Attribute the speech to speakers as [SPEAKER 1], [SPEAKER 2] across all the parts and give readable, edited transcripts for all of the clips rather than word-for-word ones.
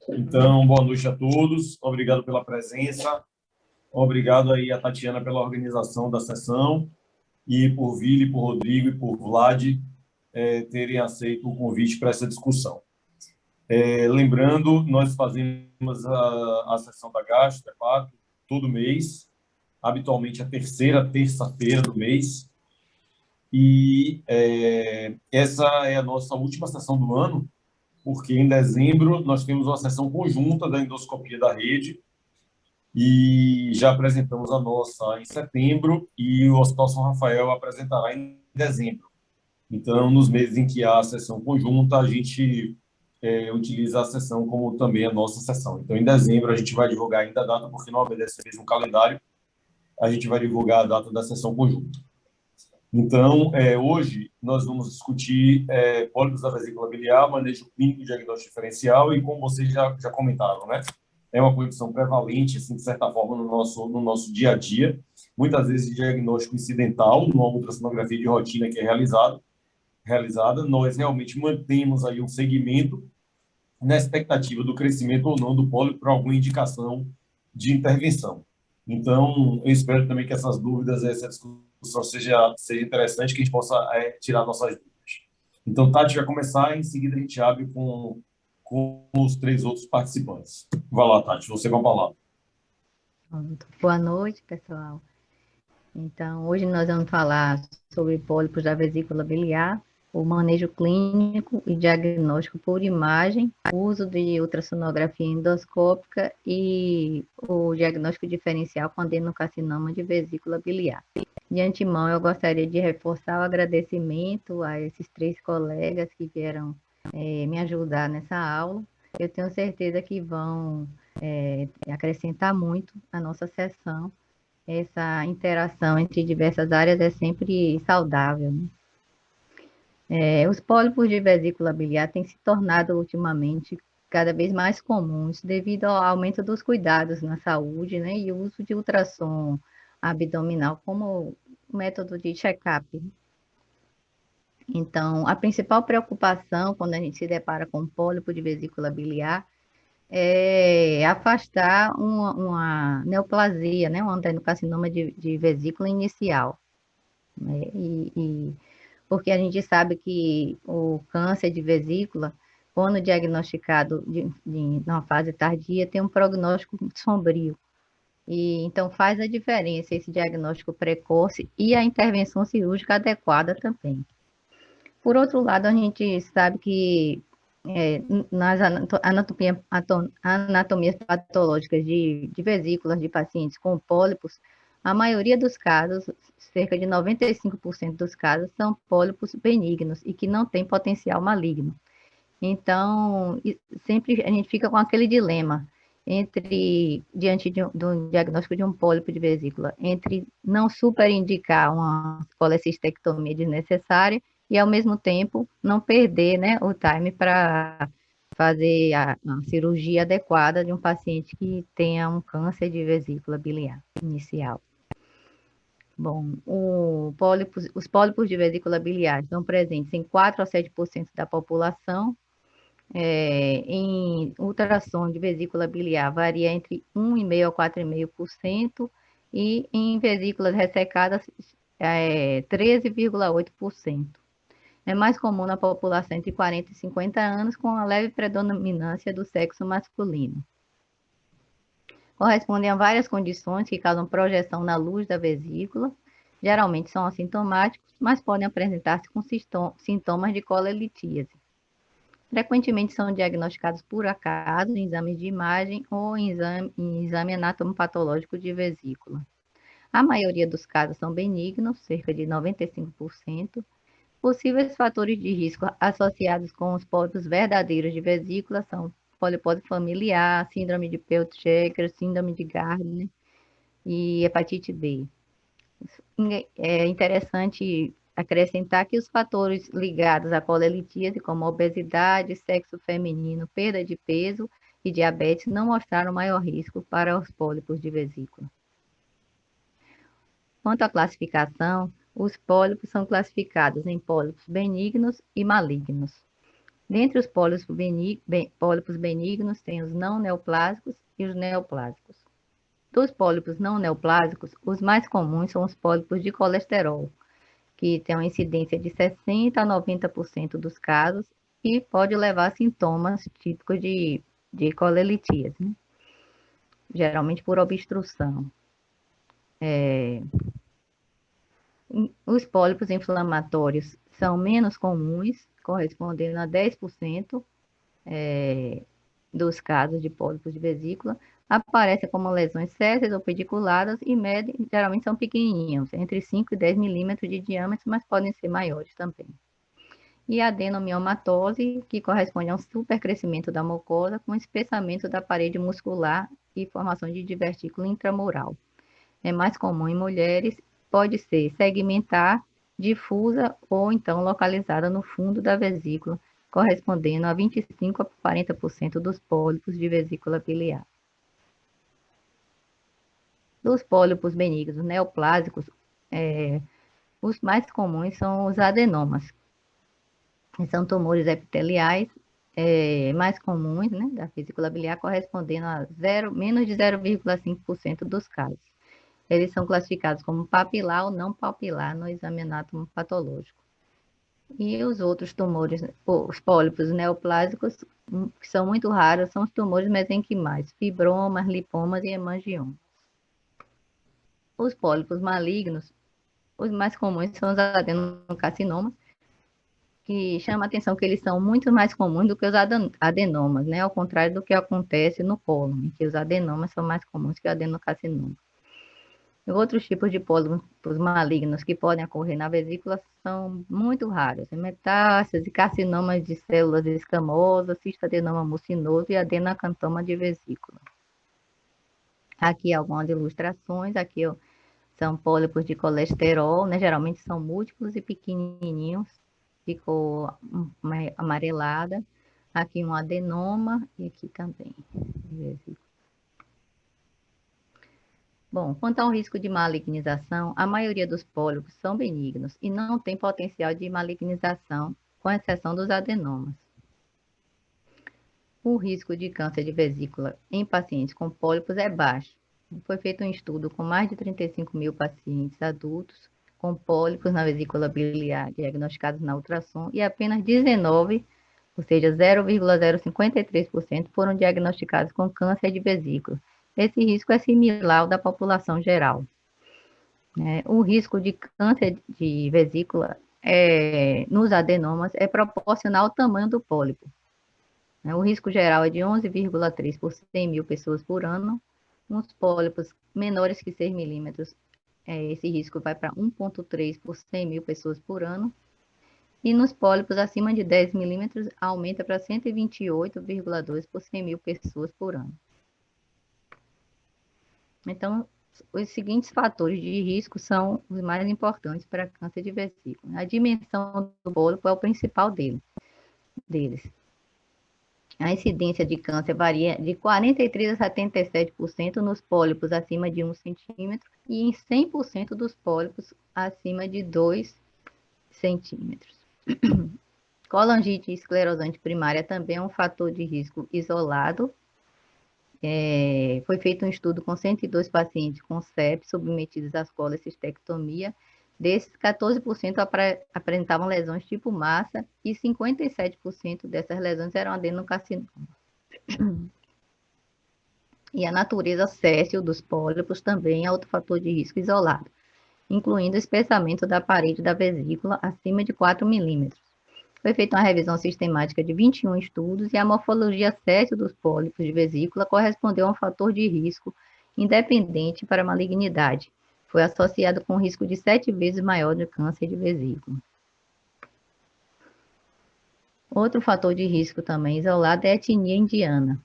[SPEAKER 1] Então, boa noite a todos. Obrigado pela presença. Obrigado aí a Tatiana pela organização da sessão e por Vili, por Rodrigo e por Vlad terem aceito o convite para essa discussão. Lembrando, nós fazemos a sessão da Gastro, todo mês, habitualmente a terceira terça-feira do mês. E essa é a nossa última sessão do ano, porque em dezembro nós temos uma sessão conjunta da endoscopia da rede e já apresentamos a nossa em setembro e o Hospital São Rafael apresentará em dezembro. Então, nos meses em que há a sessão conjunta, a gente utiliza a sessão como também a nossa sessão. Então, em dezembro, a gente vai divulgar ainda a data, porque não obedece ao mesmo calendário, a gente vai divulgar a data da sessão conjunta. Então, hoje, nós vamos discutir pólipos da vesícula biliar, manejo clínico e diagnóstico diferencial, e como vocês já comentaram, né? É uma condição prevalente, assim, de certa forma, no nosso dia a dia, muitas vezes de diagnóstico incidental, numa ultrassonografia de rotina que é realizada, nós realmente mantemos aí um segmento na expectativa do crescimento ou não do pólipo para alguma indicação de intervenção. Então, eu espero também que essas dúvidas, essa discussão seja interessante, que a gente possa tirar nossas dúvidas. Então, Tati vai começar, e em seguida a gente abre com os três outros participantes. Vai lá, Tati, você com a palavra.
[SPEAKER 2] Boa noite, pessoal. Então, hoje nós vamos falar sobre pólipos da vesícula biliar, o manejo clínico e diagnóstico por imagem, uso de ultrassonografia endoscópica e o diagnóstico diferencial com adenocarcinoma de vesícula biliar. De antemão, eu gostaria de reforçar o agradecimento a esses três colegas que vieram me ajudar nessa aula. Eu tenho certeza que vão acrescentar muito à nossa sessão. Essa interação entre diversas áreas é sempre saudável, né? Os pólipos de vesícula biliar têm se tornado ultimamente cada vez mais comuns devido ao aumento dos cuidados na saúde, né, e o uso de ultrassom abdominal como método de check-up. Então, a principal preocupação quando a gente se depara com pólipo de vesícula biliar é afastar uma neoplasia, né, um adenocarcinoma de vesícula inicial, né? Porque a gente sabe que o câncer de vesícula, quando diagnosticado numa fase tardia, tem um prognóstico sombrio. E então faz a diferença esse diagnóstico precoce e a intervenção cirúrgica adequada também. Por outro lado, a gente sabe que nas anatomias patológicas de vesículas de pacientes com pólipos, a maioria dos casos, cerca de 95% dos casos, são pólipos benignos e que não têm potencial maligno. Então, sempre a gente fica com aquele dilema diante do diagnóstico de um pólipo de vesícula, entre não superindicar uma colecistectomia desnecessária e, ao mesmo tempo, não perder, né, o time para fazer a cirurgia adequada de um paciente que tenha um câncer de vesícula biliar inicial. Bom, os pólipos de vesícula biliar estão presentes em 4 a 7% da população. Em ultrassom de vesícula biliar varia entre 1,5% a 4,5% e em vesículas ressecadas 13,8%. É mais comum na população entre 40 e 50 anos, com a leve predominância do sexo masculino. Correspondem a várias condições que causam projeção na luz da vesícula, geralmente são assintomáticos, mas podem apresentar-se com sintomas de colelitíase. Frequentemente são diagnosticados por acaso em exames de imagem ou em exame anatomopatológico de vesícula. A maioria dos casos são benignos, cerca de 95%. Possíveis fatores de risco associados com os pólipos verdadeiros de vesícula são polipose familiar, síndrome de Peutz-Jeghers, síndrome de Gardner e hepatite B. É interessante acrescentar que os fatores ligados à colelitíase, como obesidade, sexo feminino, perda de peso e diabetes, não mostraram maior risco para os pólipos de vesícula. Quanto à classificação, os pólipos são classificados em pólipos benignos e malignos. Dentre os pólipos benignos, tem os não neoplásicos e os neoplásicos. Dos pólipos não neoplásicos, os mais comuns são os pólipos de colesterol, que tem uma incidência de 60% a 90% dos casos e pode levar a sintomas típicos de colelitíase, né? Geralmente por obstrução. Os pólipos inflamatórios são menos comuns, correspondendo a 10% dos casos de pólipos de vesícula. Aparecem como lesões céssicas ou pediculadas e medem, geralmente são pequenininhos, entre 5 e 10 milímetros de diâmetro, mas podem ser maiores também. E a adenomiomatose, que corresponde a um supercrescimento da mucosa com espessamento da parede muscular e formação de divertículo intramural. É mais comum em mulheres, pode ser segmentar, difusa ou então localizada no fundo da vesícula, correspondendo a 25 a 40% dos pólipos de vesícula biliar. Dos pólipos benignos neoplásicos, os mais comuns são os adenomas, que são tumores epiteliais mais comuns, né, da vesícula biliar, correspondendo a menos de 0,5% dos casos. Eles são classificados como papilar ou não papilar no exame anatomopatológico. E os outros tumores, os pólipos neoplásicos, que são muito raros, são os tumores mesenquimais, fibromas, lipomas e hemangiomas. Os pólipos malignos, os mais comuns são os adenocarcinomas, que chama a atenção que eles são muito mais comuns do que os adenomas, né? Ao contrário do que acontece no cólon, em que os adenomas são mais comuns que o adenocarcinoma. Outros tipos de pólipos malignos que podem ocorrer na vesícula são muito raros. Metástase, carcinomas de células escamosas, cistadenoma mucinoso e adenocantoma de vesícula. Aqui algumas ilustrações, aqui são pólipos de colesterol, né? Geralmente são múltiplos e pequenininhos, de cor amarelada. Aqui um adenoma e aqui também de vesícula. Bom, quanto ao risco de malignização, a maioria dos pólipos são benignos e não tem potencial de malignização, com exceção dos adenomas. O risco de câncer de vesícula em pacientes com pólipos é baixo. Foi feito um estudo com mais de 35 mil pacientes adultos com pólipos na vesícula biliar diagnosticados na ultrassom e apenas 19, ou seja, 0,053%, foram diagnosticados com câncer de vesícula. Esse risco é similar ao da população geral. O risco de câncer de vesícula nos adenomas é proporcional ao tamanho do pólipo. O risco geral é de 11,3 por 100 mil pessoas por ano. Nos pólipos menores que 6 milímetros, esse risco vai para 1,3 por 100 mil pessoas por ano. E nos pólipos acima de 10 milímetros, aumenta para 128,2 por 100 mil pessoas por ano. Então, os seguintes fatores de risco são os mais importantes para câncer de vesícula. A dimensão do pólipo é o principal deles. A incidência de câncer varia de 43% a 77% nos pólipos acima de 1 centímetro e em 100% dos pólipos acima de 2 centímetros. Colangite esclerosante primária também é um fator de risco isolado. Foi feito um estudo com 102 pacientes com sepsis submetidos à colecistectomia. Desses, 14% apresentavam lesões tipo massa e 57% dessas lesões eram adenocarcinoma. E a natureza séssil dos pólipos também é outro fator de risco isolado, incluindo o espessamento da parede da vesícula acima de 4 milímetros. Foi feita uma revisão sistemática de 21 estudos e a morfologia séssil dos pólipos de vesícula correspondeu a um fator de risco independente para a malignidade. Foi associado com um risco de 7 vezes maior de câncer de vesícula. Outro fator de risco também isolado é a etnia indiana.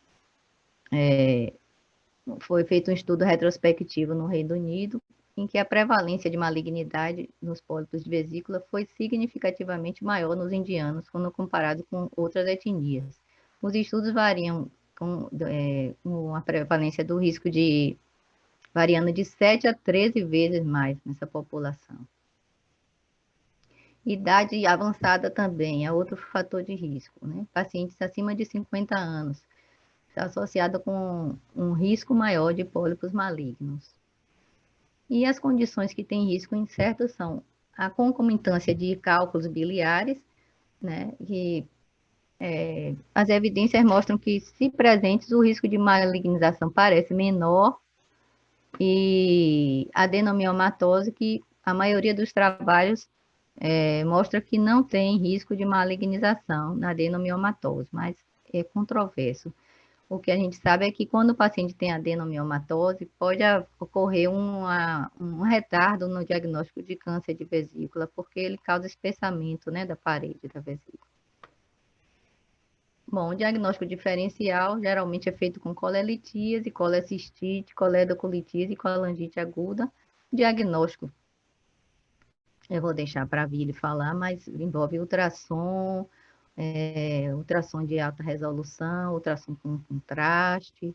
[SPEAKER 2] Foi feito um estudo retrospectivo no Reino Unido, em que a prevalência de malignidade nos pólipos de vesícula foi significativamente maior nos indianos quando comparado com outras etnias. Os estudos variam com a prevalência do risco variando de 7 a 13 vezes mais nessa população. Idade avançada também é outro fator de risco, né? Pacientes acima de 50 anos, está associada com um risco maior de pólipos malignos. E as condições que têm risco incerto são a concomitância de cálculos biliares, né? Que as evidências mostram que, se presentes, o risco de malignização parece menor, e adenomiomatose, que a maioria dos trabalhos mostra que não tem risco de malignização na adenomiomatose, mas é controverso. O que a gente sabe é que, quando o paciente tem adenomiomatose, pode ocorrer um retardo no diagnóstico de câncer de vesícula, porque ele causa espessamento, né, da parede da vesícula. Bom, o diagnóstico diferencial geralmente é feito com colelitíase, colecistite, coledocolitíase e colangite aguda. Diagnóstico, eu vou deixar para a Vili falar, mas envolve ultrassom, ultrassom de alta resolução, ultrassom com contraste,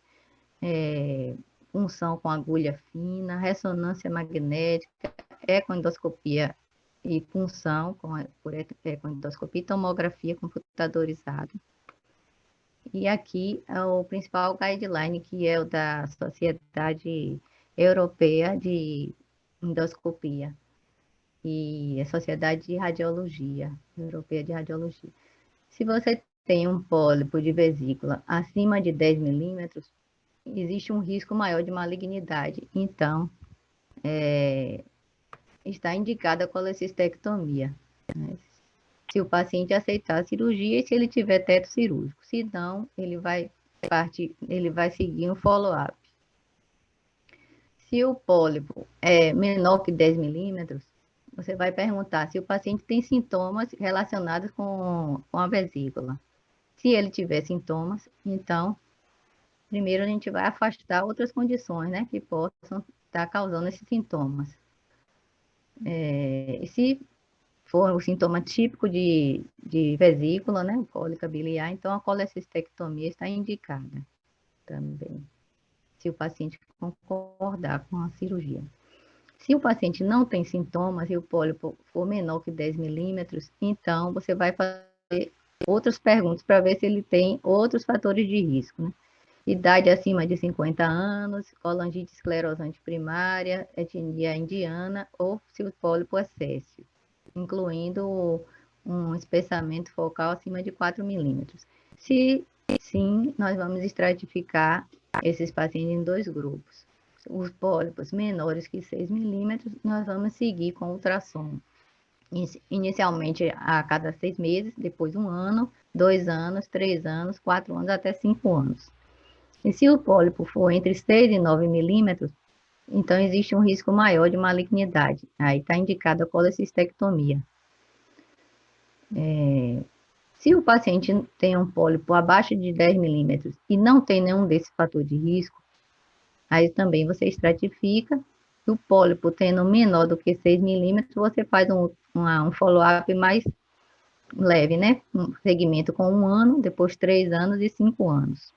[SPEAKER 2] punção com agulha fina, ressonância magnética, ecoendoscopia e punção por ecoendoscopia e tomografia computadorizada. E aqui é o principal guideline, que é o da Sociedade Europeia de Endoscopia e a Sociedade de Radiologia, Europeia de Radiologia. Se você tem um pólipo de vesícula acima de 10 milímetros, existe um risco maior de malignidade. Então, está indicada a colecistectomia, né? Se o paciente aceitar a cirurgia e se ele tiver teto cirúrgico. Se não, ele vai seguir um follow-up. Se o pólipo é menor que 10 milímetros, você vai perguntar se o paciente tem sintomas relacionados com a vesícula. Se ele tiver sintomas, então, primeiro a gente vai afastar outras condições, né, que possam estar causando esses sintomas. Se for o sintoma típico de vesícula, né, cólica biliar, então a colecistectomia está indicada também, se o paciente concordar com a cirurgia. Se o paciente não tem sintomas e o pólipo for menor que 10 milímetros, então você vai fazer outras perguntas para ver se ele tem outros fatores de risco, né? Idade acima de 50 anos, colangite esclerosante primária, etnia indiana, ou se o pólipo é céssio, incluindo um espessamento focal acima de 4 milímetros. Se sim, nós vamos estratificar esses pacientes em 2 grupos. Os pólipos menores que 6 milímetros, nós vamos seguir com ultrassom. Inicialmente a cada 6 meses, depois 1 ano, 2 anos, 3 anos, 4 anos, até 5 anos. E se o pólipo for entre 6 e 9 milímetros, então existe um risco maior de malignidade. Aí está indicada a colecistectomia. Se o paciente tem um pólipo abaixo de 10 milímetros e não tem nenhum desses fatores de risco, aí também você estratifica. Se o pólipo tendo menor do que 6 milímetros, você faz um follow-up mais leve, né? Um segmento com 1 ano, depois 3 anos e 5 anos.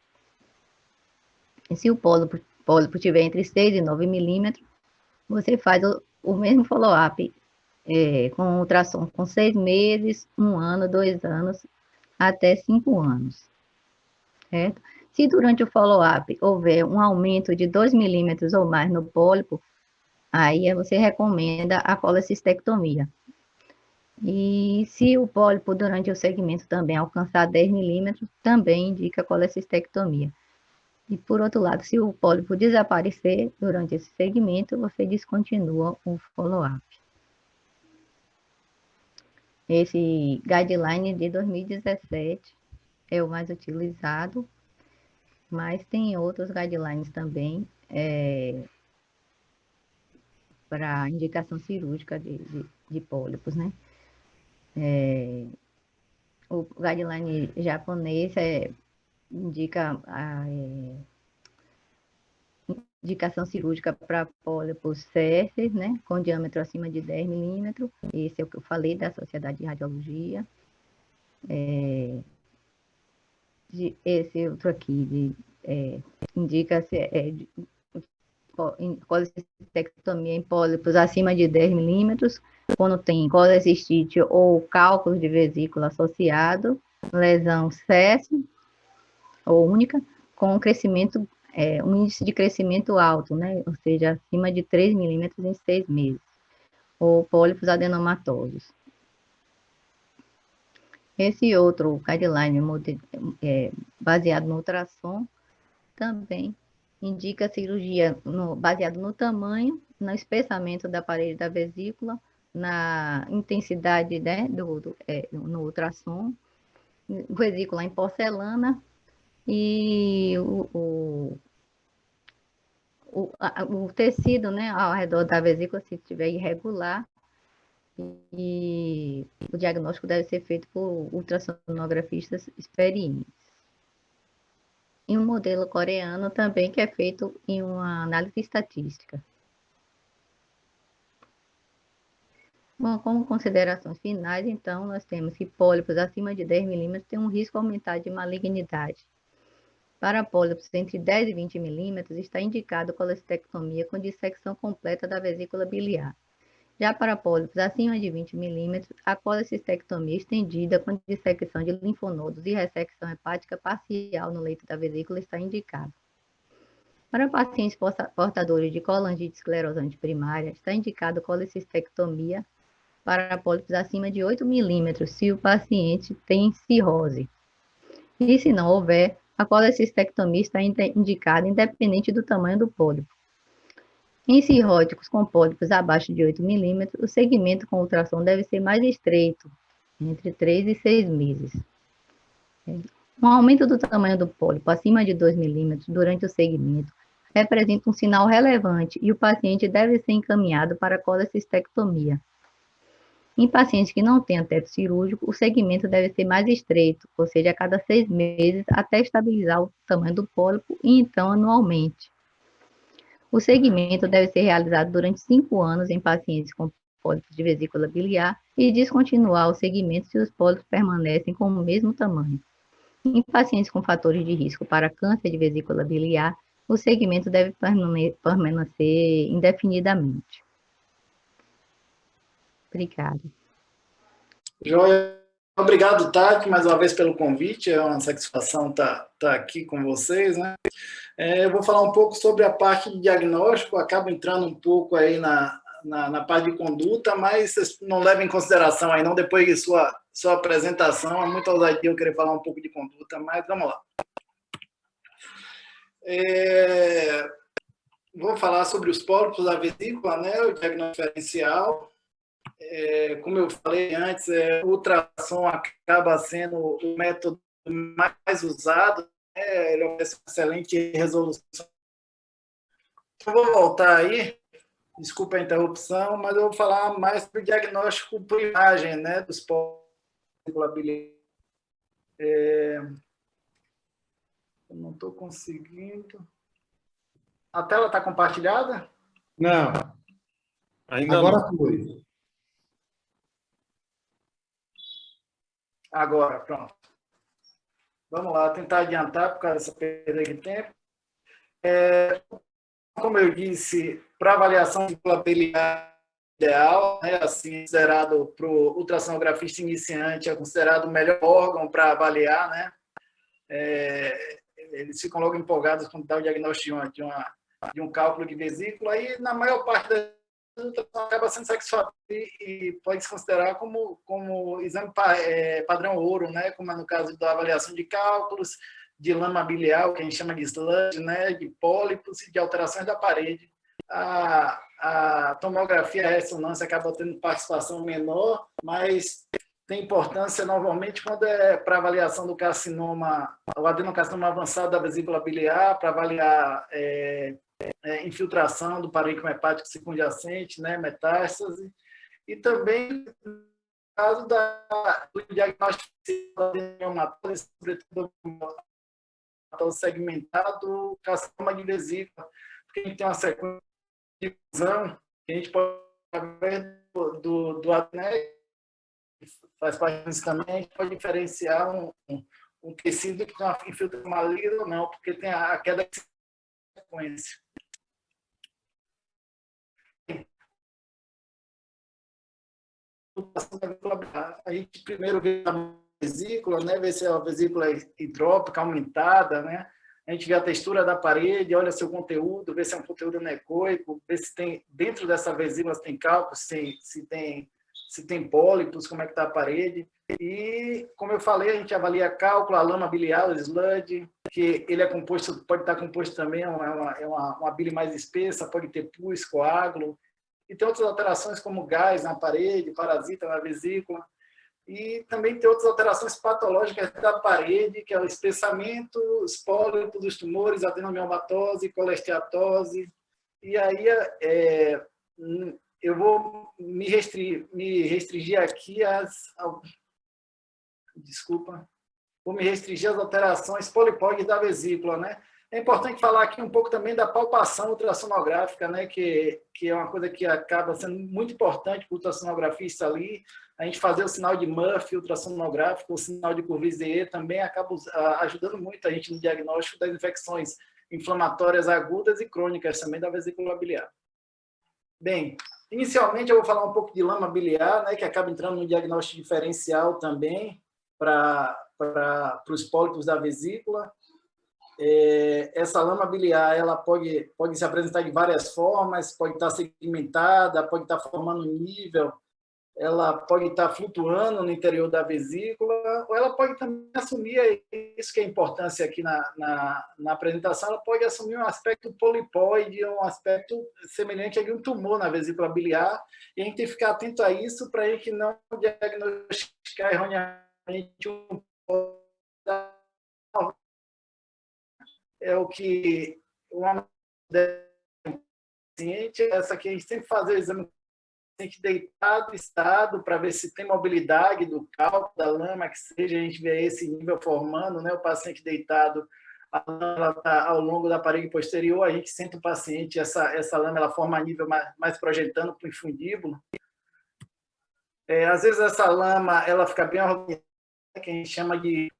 [SPEAKER 2] E se o pólipo tiver entre 6 e 9 milímetros, você faz o mesmo follow-up com ultrassom com 6 meses, 1 ano, 2 anos, até 5 anos. Certo? Se durante o follow-up houver um aumento de 2 milímetros ou mais no pólipo, aí você recomenda a colecistectomia. E se o pólipo durante o segmento também alcançar 10 milímetros, também indica a colecistectomia. E, por outro lado, se o pólipo desaparecer durante esse segmento, você descontinua o follow-up. Esse guideline de 2017 é o mais utilizado, mas tem outros guidelines também para indicação cirúrgica de pólipos, né? O guideline japonês indica a indicação cirúrgica para pólipos césseis, né, com diâmetro acima de 10 milímetros. Esse é o que eu falei da Sociedade de Radiologia. Esse outro aqui indica colecistectomia em pólipos acima de 10 milímetros, quando tem colecistite ou cálculo de vesícula associado, lesão cesse ou única, com crescimento, um índice de crescimento alto, né? Ou seja, acima de 3 milímetros em 6 meses, ou pólipos adenomatosos. Esse outro guideline baseado no ultrassom também indica cirurgia baseado no tamanho, no espessamento da parede da vesícula, na intensidade, né, no ultrassom, vesícula em porcelana e o tecido, né, ao redor da vesícula, se estiver irregular, e o diagnóstico deve ser feito por ultrassonografistas experientes. E um modelo coreano também que é feito em uma análise estatística. Bom, como considerações finais, então, nós temos que pólipos acima de 10 milímetros têm um risco aumentado de malignidade. Para pólipos entre 10 e 20 milímetros, está indicado colestectomia com dissecção completa da vesícula biliar. Já para pólipos acima de 20 milímetros, a colecistectomia estendida com dissecção de linfonodos e ressecção hepática parcial no leito da vesícula está indicada. Para pacientes portadores de colangite esclerosante primária, está indicado colecistectomia para pólipos acima de 8 milímetros, se o paciente tem cirrose. E se não houver, a colecistectomia está indicada independente do tamanho do pólipo. Em cirróticos com pólipos abaixo de 8 milímetros, o segmento com ultrassom deve ser mais estreito, entre 3 e 6 meses. Um aumento do tamanho do pólipo acima de 2 milímetros durante o segmento representa um sinal relevante e o paciente deve ser encaminhado para a colecistectomia. Em pacientes que não têm teto cirúrgico, o segmento deve ser mais estreito, ou seja, a cada 6 meses, até estabilizar o tamanho do pólipo e então anualmente. O segmento deve ser realizado durante 5 anos em pacientes com pólipos de vesícula biliar e descontinuar o segmento se os pólipos permanecem com o mesmo tamanho. Em pacientes com fatores de risco para câncer de vesícula biliar, o segmento deve permanecer indefinidamente. Obrigada.
[SPEAKER 3] Joia. Obrigado, Tati, mais uma vez pelo convite. É uma satisfação estar aqui com vocês, né? Eu vou falar um pouco sobre a parte de diagnóstico, acabo entrando um pouco aí na parte de conduta, mas vocês não levem em consideração aí não, depois de sua apresentação, é muita ousadia eu querer falar um pouco de conduta, mas vamos lá. Vou falar sobre os pólipos da vesícula, né, o diagnóstico diferencial. Como eu falei antes, o ultrassom acaba sendo o método mais usado, né? Ele oferece uma excelente resolução. Então, vou voltar aí, desculpa a interrupção, mas eu vou falar mais sobre o diagnóstico por imagem, né, dos pólipos. Eu não estou conseguindo. A tela está compartilhada?
[SPEAKER 1] Não, ainda
[SPEAKER 3] agora
[SPEAKER 1] não.
[SPEAKER 3] Foi. Agora, pronto. Vamos lá, tentar adiantar por causa dessa perda de tempo. Como eu disse, para avaliação de biliar ideal, né, assim, considerado para o ultrassonografista iniciante, é considerado o melhor órgão para avaliar, né? Eles ficam logo empolgados quando dá o diagnóstico de um cálculo de vesícula e, na maior parte das ultrassom acaba sendo satisfatório e pode se considerar como exame padrão ouro, né? Como é no caso da avaliação de cálculos, de lama biliar, que a gente chama de sludge, né? De pólipos e de alterações da parede. A tomografia, a ressonância acaba tendo participação menor, mas tem importância normalmente quando é para avaliação do carcinoma, o adenocarcinoma avançado da vesícula biliar, para avaliar infiltração do parênquima hepático circunjacente, né, metástase, e também no caso do diagnóstico de sobretudo segmentado, carcinoma de vesícula, porque a gente tem uma sequência de visão que a gente pode ver do adné, faz parte disso também, a gente pode diferenciar um tecido que tem uma infiltração maligna ou não, porque tem a queda de sequência. A gente primeiro vê a vesícula, né? Vê se a vesícula é hidrópica, aumentada, né? A gente vê a textura da parede, olha seu conteúdo, vê se é um conteúdo anecoico, vê se tem, dentro dessa vesícula, se tem cálculo, se tem pólipos, como é que está a parede. E, como eu falei, a gente avalia cálculo, a lama biliar, o sludge, que ele é composto, pode estar composto também, é uma bile mais espessa, pode ter pus, coágulo, e tem outras alterações como gás na parede, parasita na vesícula, e também tem outras alterações patológicas da parede, que é o espessamento, os pólipos dos tumores, adenomiomatose, colesteatose, e aí eu vou me restringir aqui vou me restringir às alterações polipóides da vesícula, né? É importante falar aqui um pouco também da palpação ultrassonográfica, né? Que é uma coisa que acaba sendo muito importante para o ultrassonografista ali. A gente fazer o sinal de Murphy ultrassonográfico, o sinal de Courvoisier também acaba ajudando muito a gente no diagnóstico das infecções inflamatórias agudas e crônicas também da vesícula biliar. Bem, inicialmente eu vou falar um pouco de lama biliar, né? Que acaba entrando no diagnóstico diferencial também para os pólipos da vesícula. Essa lama biliar ela pode se apresentar de várias formas, pode estar segmentada, pode estar formando nível, ela pode estar flutuando no interior da vesícula, ou ela pode também assumir, isso que é a importância aqui na apresentação, ela pode assumir um aspecto polipóide, um aspecto semelhante a um tumor na vesícula biliar, e a gente tem que ficar atento a isso para a gente não diagnosticar erroneamente um o que uma paciente, essa aqui a gente sempre faz o exame paciente deitado, estado, para ver se tem mobilidade do cálculo, da lama, que seja, a gente vê esse nível formando, né? O paciente deitado, a lama está ao longo da parede posterior, a gente sente o paciente, essa lama ela forma nível mais projetando para o infundíbulo. Às vezes essa lama ela fica bem organizada, que a gente chama de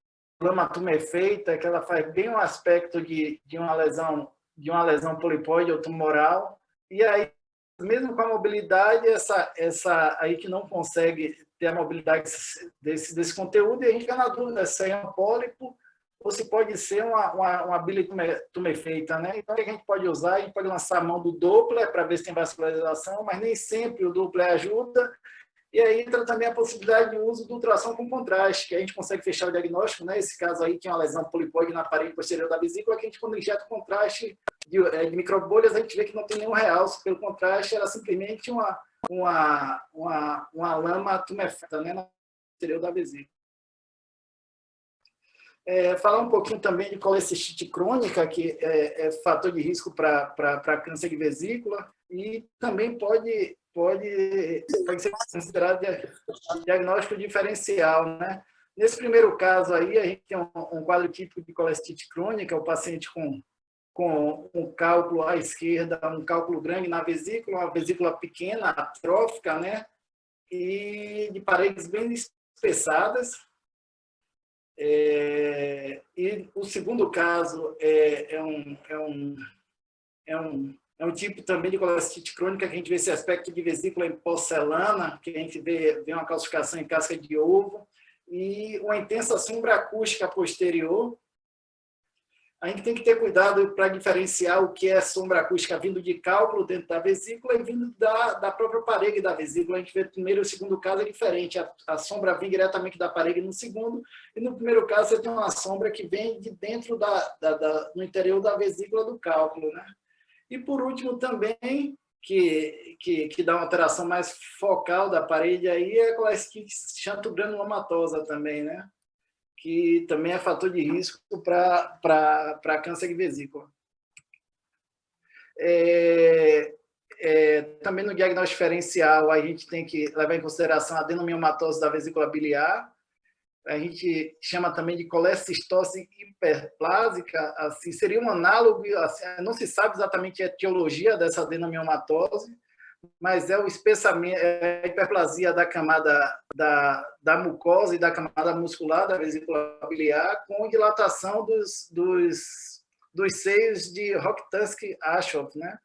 [SPEAKER 3] lama tumefeita, que ela faz bem um aspecto de uma lesão polipoide ou tumoral, e aí mesmo com a mobilidade, essa aí que não consegue ter a mobilidade desse conteúdo, e a gente fica na dúvida se é um pólipo ou se pode ser uma bile tumefeita, né? Então, o que a gente pode usar? A gente pode lançar a mão do Doppler para ver se tem vascularização, mas nem sempre o Doppler ajuda, e aí entra também a possibilidade de uso do ultrassom com contraste, que a gente consegue fechar o diagnóstico, né? Esse caso aí, que é uma lesão polipoide na parede posterior da vesícula, que a gente, quando injeta o contraste de microbolhas, a gente vê que não tem nenhum realce pelo contraste, era simplesmente uma lama tumefeita, né? Na posterior da vesícula. Falar um pouquinho também de colecistite crônica, que é fator de risco para câncer de vesícula, e também pode ser considerado diagnóstico diferencial, né? Nesse primeiro caso aí, a gente tem um quadro típico de colecistite crônica, o paciente com um cálculo à esquerda, um cálculo grande na vesícula, uma vesícula pequena, atrófica, né? E de paredes bem espessadas. E o segundo caso é um tipo também de colecistite crônica, que a gente vê esse aspecto de vesícula em porcelana, que a gente vê uma calcificação em casca de ovo, e uma intensa sombra acústica posterior. A gente tem que ter cuidado para diferenciar o que é sombra acústica vindo de cálculo dentro da vesícula e vindo da própria parede da vesícula. A gente vê no primeiro e o segundo caso é diferente. A sombra vem diretamente da parede no segundo, e no primeiro caso você tem uma sombra que vem de dentro no interior da vesícula do cálculo, né? E por último também, que dá uma alteração mais focal da parede aí, é a colecistite xantogranulomatosa também, né? Que também é fator de risco para câncer de vesícula. Também no diagnóstico diferencial, a gente tem que levar em consideração a adenomiomatose da vesícula biliar. A gente chama também de colecistose hiperplásica, assim, seria um análogo, assim, não se sabe exatamente a etiologia dessa adenomiomatose, mas é o espessamento, é a hiperplasia da camada da mucosa e da camada muscular da vesícula biliar, com dilatação dos seios de Rokitansky-Aschoff, né?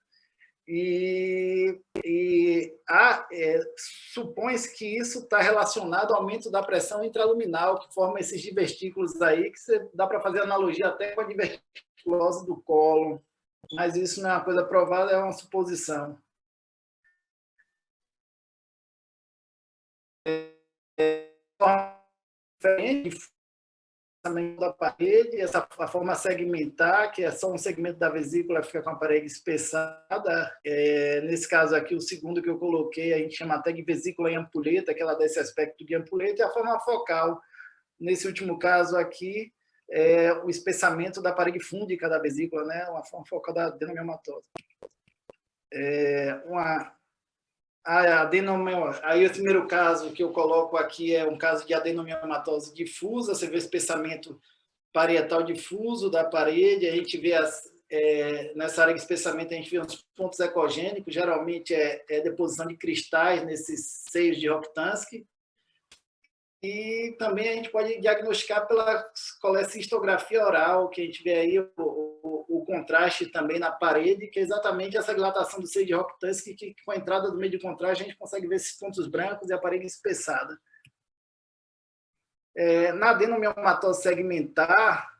[SPEAKER 3] supõe-se que isso está relacionado ao aumento da pressão intraluminal, que forma esses divertículos aí, que dá para fazer analogia até com a diverticulose do cólon, mas isso não é uma coisa provada, é uma suposição. Da parede, a forma segmentar, que é só um segmento da vesícula, fica com a parede espessada. Nesse caso aqui, o segundo que eu coloquei, a gente chama até de vesícula em ampulheta, que ela dá esse aspecto de ampulheta, e a forma focal. Nesse último caso aqui, o espessamento da parede fúndica da vesícula, né? Uma forma focal da adenomiomatose. Aí o primeiro caso que eu coloco aqui é um caso de adenomiomatose difusa, você vê o espessamento parietal difuso da parede, a gente vê nessa área de espessamento a gente vê uns pontos ecogênicos, geralmente é deposição de cristais nesses seios de Rokitansky, e também a gente pode diagnosticar pela colecistografia oral, que a gente vê aí o contraste também na parede, que é exatamente essa dilatação do seio de Rokitansky, que com a entrada do meio de contraste a gente consegue ver esses pontos brancos e a parede espessada. Na adenomiomatose segmentar,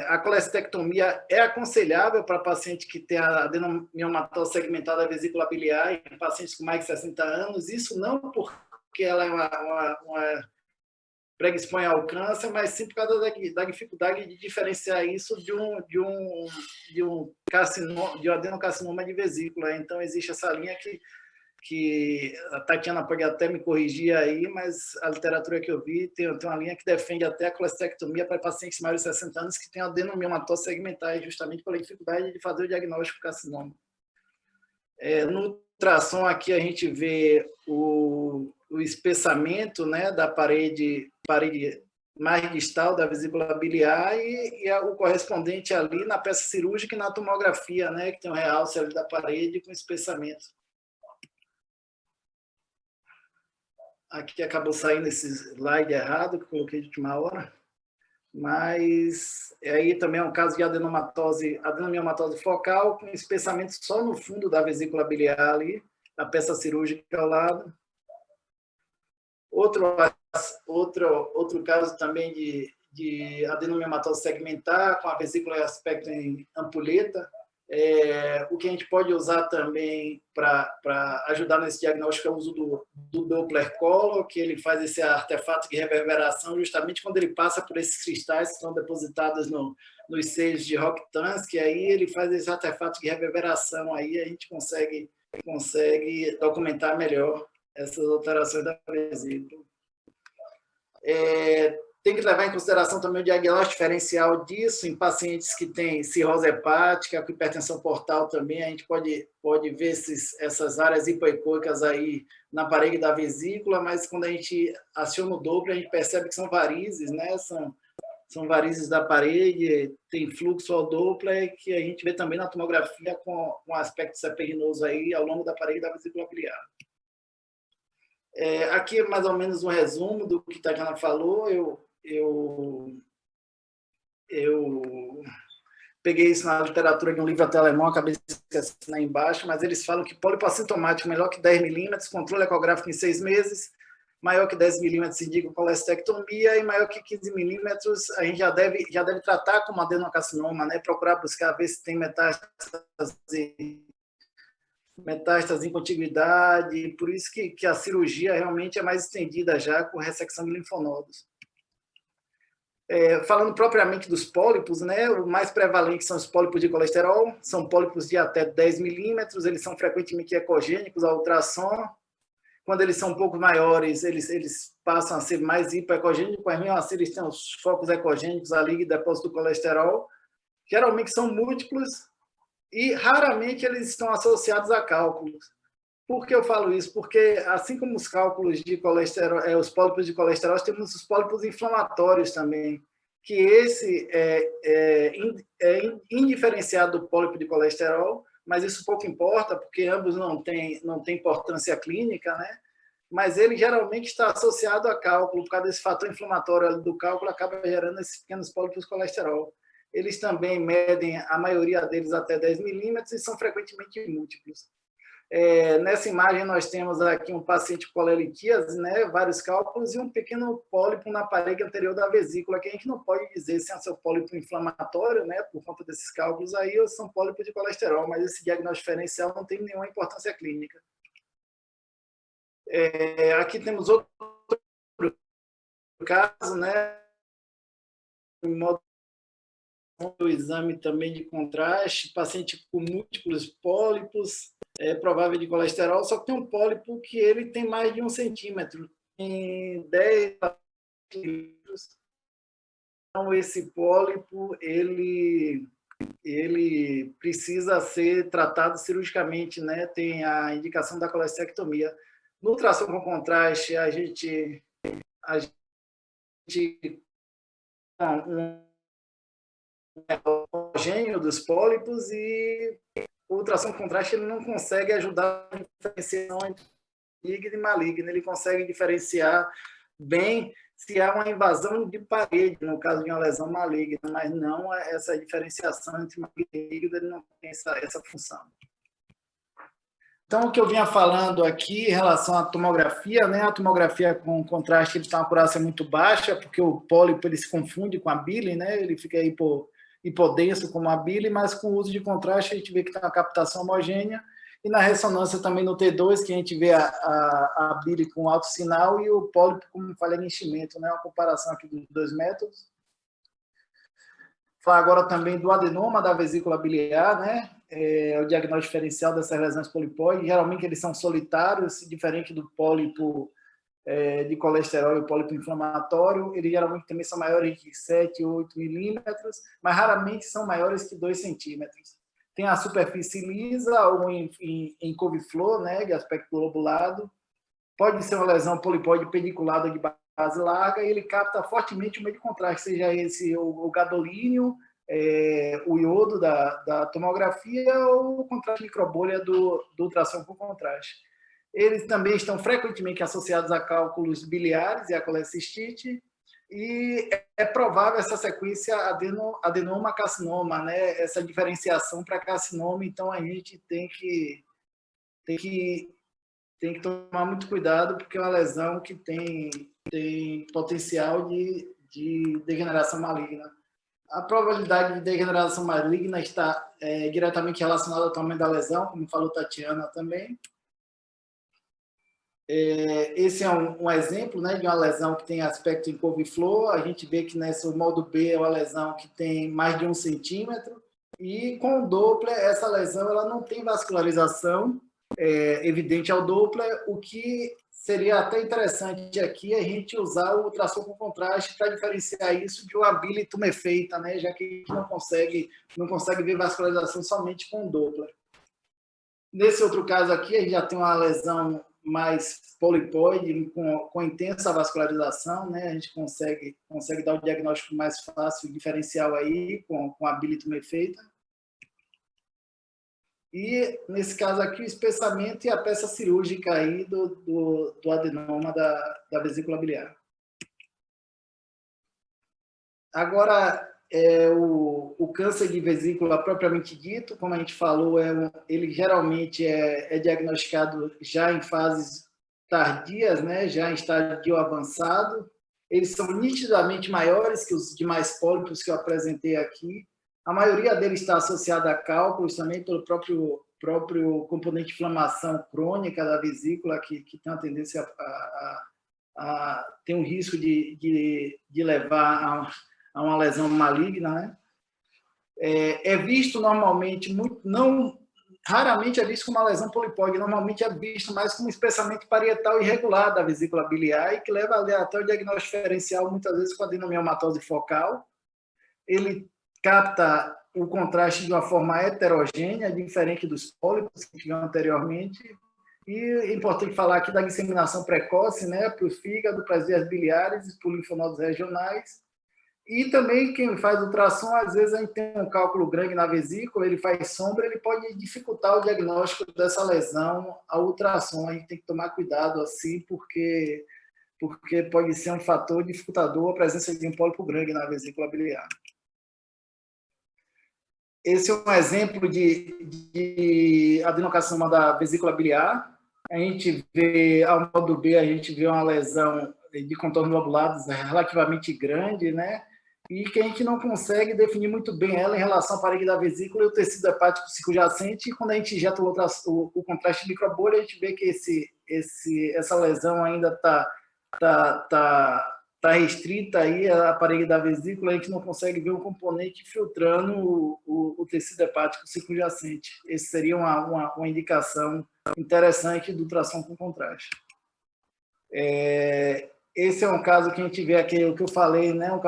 [SPEAKER 3] a colestectomia é aconselhável para paciente que tem a adenomiomatose segmentada da vesícula biliar, em pacientes com mais de 60 anos, isso não porque ela é uma predispõe ao câncer, mas sim por causa da dificuldade de diferenciar isso de um adenocarcinoma de vesícula. Então, existe essa linha que a Tatiana pode até me corrigir aí, mas a literatura que eu vi tem uma linha que defende até a colestectomia para pacientes maiores de 60 anos que têm adenomiomatose segmentar, justamente pela dificuldade de fazer o diagnóstico do carcinoma. No ultrassom aqui a gente vê o espessamento, né, da parede mais distal da vesícula biliar e o correspondente ali na peça cirúrgica e na tomografia, né, que tem um realce ali da parede com espessamento. Aqui acabou saindo esse slide errado, que eu coloquei de última hora. Mas aí também é um caso de adenomiomatose focal, com espessamento só no fundo da vesícula biliar ali, a peça cirúrgica ao lado. Outro caso também de adenomiomatose segmentar, com a vesícula em aspecto em ampulheta. O que a gente pode usar também para ajudar nesse diagnóstico é o uso do Doppler Color, que ele faz esse artefato de reverberação justamente quando ele passa por esses cristais que estão depositados nos seios de Rokitansky, aí ele faz esse artefato de reverberação, aí a gente consegue documentar melhor essas alterações da vesícula. Tem que levar em consideração também o diagnóstico diferencial disso em pacientes que têm cirrose hepática, com hipertensão portal também. A gente pode ver essas áreas hipoecóicas aí na parede da vesícula, mas quando a gente aciona o Doppler, a gente percebe que são varizes, né? São varizes da parede, tem fluxo ao Doppler, que a gente vê também na tomografia com aspecto seperinoso aí ao longo da parede da vesícula biliar. Aqui é mais ou menos um resumo do que a Tatiana falou. Eu peguei isso na literatura de um livro até alemão, acabei de esquecer aí embaixo, mas eles falam que pólipo assintomático menor que 10 milímetros, controle ecográfico em 6 meses, maior que 10 milímetros indica colestectomia e maior que 15 milímetros a gente já deve tratar como adenocarcinoma, né? Procurar buscar ver se tem metástase em contiguidade, por isso que a cirurgia realmente é mais estendida já com ressecção de linfonodos. Falando propriamente dos pólipos, né, o mais prevalente são os pólipos de colesterol, são pólipos de até 10 milímetros, eles são frequentemente ecogênicos ao ultrassom. Quando eles são um pouco maiores, eles passam a ser mais hipoecogênicos, mas mesmo assim eles têm os focos ecogênicos ali de depósito do colesterol. Geralmente são múltiplos e raramente eles estão associados a cálculos. Por que eu falo isso? Porque, assim como os cálculos de colesterol, os pólipos de colesterol, temos os pólipos inflamatórios também, que esse é indiferenciado do pólipo de colesterol, mas isso pouco importa, porque ambos não têm importância clínica, né? Mas ele geralmente está associado a cálculo, por causa desse fator inflamatório do cálculo, acaba gerando esses pequenos pólipos de colesterol. eles também medem, a maioria deles, até 10 milímetros e são frequentemente múltiplos. Nessa imagem, nós temos aqui um paciente com colelitíase, né, vários cálculos, e um pequeno pólipo na parede anterior da vesícula, que a gente não pode dizer se é seu pólipo inflamatório, né, por conta desses cálculos aí, ou são pólipos de colesterol, mas esse diagnóstico diferencial não tem nenhuma importância clínica. Aqui temos outro caso, né, em modo do exame também de contraste, paciente com múltiplos pólipos, provável de colesterol, só que tem um pólipo que ele tem mais de 1 centímetro, em 10 litros. Então, esse pólipo, ele precisa ser tratado cirurgicamente, né? Tem a indicação da colestectomia. No ultrassom com contraste, a gente homogêneo dos pólipos, e o ultrassom contraste ele não consegue ajudar a diferenciação entre maligno e maligno. Ele consegue diferenciar bem se há uma invasão de parede, no caso de uma lesão maligna, mas não essa diferenciação entre maligno e maligno, ele não tem essa função. Então, o que eu vinha falando aqui em relação à tomografia, né? A tomografia com contraste ele tem uma acurácia muito baixa, porque o pólipo ele se confunde com a bile, né? Ele fica hipodenso como a bile, mas com o uso de contraste a gente vê que tem uma captação homogênea, e na ressonância também no T2, que a gente vê a bile com alto sinal e o pólipo com falha de enchimento, né? Uma comparação aqui dos dois métodos. Falar agora também do adenoma da vesícula biliar, né? O diagnóstico diferencial dessas lesões polipóides. Geralmente eles são solitários, diferente do pólipo de colesterol e o pólipo inflamatório. Eles geralmente também são maiores de 7 ou 8 milímetros, mas raramente são maiores que 2 centímetros. Tem a superfície lisa ou em couve-flor, né? De aspecto lobulado. Pode ser uma lesão polipóide pediculada de base larga, e ele capta fortemente o meio de contraste, seja esse o gadolínio, o iodo da tomografia, ou o contraste microbolha do ultrassom com contraste. Eles também estão frequentemente associados a cálculos biliares e a colecistite, e é provável essa sequência adenoma-carcinoma, né? Essa diferenciação para carcinoma. Então a gente tem que tomar muito cuidado, porque é uma lesão que tem potencial de degeneração maligna. A probabilidade de degeneração maligna está diretamente relacionada ao tamanho da lesão, como falou Tatiana também. Esse é um exemplo, né, de uma lesão que tem aspecto em couve-flor. A gente vê que nesse modo B é uma lesão que tem mais de 1 centímetro, e com o Doppler, essa lesão ela não tem vascularização evidente ao Doppler, o que seria até interessante aqui a gente usar o ultrassom com contraste para diferenciar isso de uma bile tumefeita, né, já que a gente não consegue ver vascularização somente com o Doppler. Nesse outro caso aqui, a gente já tem uma lesão mais polipoide, com intensa vascularização, né? A gente consegue dar o diagnóstico mais fácil, diferencial aí, com a bile tumefeita. E, nesse caso aqui, o espessamento e a peça cirúrgica aí do adenoma da vesícula biliar. Agora, o câncer de vesícula propriamente dito, como a gente falou, ele geralmente é diagnosticado já em fases tardias, né? Já em estádio avançado. Eles são nitidamente maiores que os demais pólipos que eu apresentei aqui. A maioria deles está associada a cálculos também pelo próprio componente de inflamação crônica da vesícula, que tem uma tendência a ter um risco de levar a uma lesão maligna, né? É visto normalmente, raramente é visto como uma lesão polipóide, normalmente é visto mais como um espessamento parietal irregular da vesícula biliar, e que leva até o diagnóstico diferencial, muitas vezes com adenomiomatose focal. Ele capta o contraste de uma forma heterogênea, diferente dos pólipos que tinham anteriormente. E é importante falar aqui da disseminação precoce, né, para o fígado, para as vias biliares e para os linfonodos regionais. E também quem faz ultrassom, às vezes a gente tem um cálculo grande na vesícula, ele faz sombra, ele pode dificultar o diagnóstico dessa lesão ao ultrassom. A gente tem que tomar cuidado assim, porque pode ser um fator dificultador a presença de um pólipo grande na vesícula biliar. esse é um exemplo de adenocarcinoma da vesícula biliar. A gente vê, ao modo B, a gente vê uma lesão de contornos lobulados relativamente grande, né? E que a gente não consegue definir muito bem ela em relação à parede da vesícula e o tecido hepático circunjacente. E quando a gente injeta o contraste microbolha, a gente vê que essa lesão ainda está restrita aí à parede da vesícula, a gente não consegue ver um componente filtrando o tecido hepático circunjacente. Esse seria uma indicação interessante do ultrassom com contraste. Esse é um caso que a gente vê aqui, o que eu falei, né? Um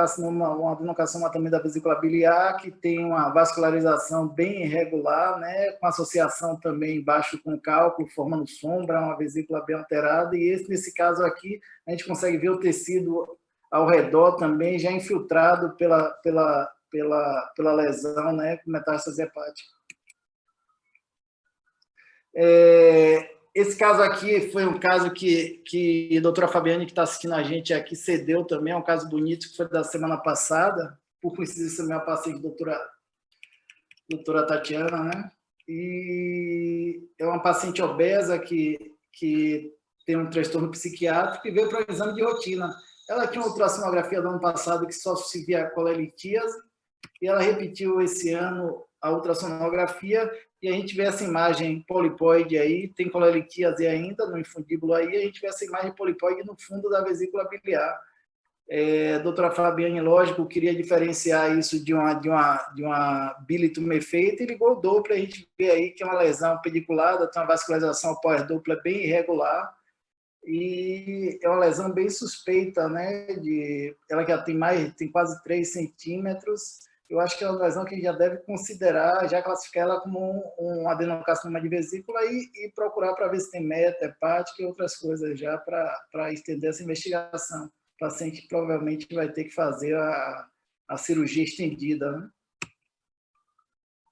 [SPEAKER 3] adenocarcinoma também da vesícula biliar, que tem uma vascularização bem irregular, né? Com associação também embaixo com cálculo, formando sombra, uma vesícula bem alterada. E nesse caso aqui, a gente consegue ver o tecido ao redor também já infiltrado pela lesão, né? Com metástase hepática. Esse caso aqui foi um caso que a doutora Fabiane, que está assistindo a gente aqui, cedeu também, é um caso bonito, que foi da semana passada, por coincidência, minha paciente, doutora Tatiana, né? E é uma paciente obesa que tem um transtorno psiquiátrico e veio para o exame de rotina. Ela tinha uma ultrassonografia do ano passado que só se via colelitíase, e ela repetiu esse ano a ultrassonografia, e a gente vê essa imagem polipóide aí, tem colelitíase ainda no infundíbulo aí, a gente vê essa imagem polipóide no fundo da vesícula biliar. A doutora Fabiane, lógico, queria diferenciar isso de uma bilitumefeita e ligou o Doppler, a gente vê aí que é uma lesão pediculada, tem uma vascularização pós-Doppler bem irregular, e é uma lesão bem suspeita, né? Ela já tem quase 3 centímetros. Eu acho que é uma lesão que a gente já deve considerar, já classificar ela como um adenocarcinoma de vesícula e procurar para ver se tem meta, hepática e outras coisas já para estender essa investigação. O paciente provavelmente vai ter que fazer a cirurgia estendida, né?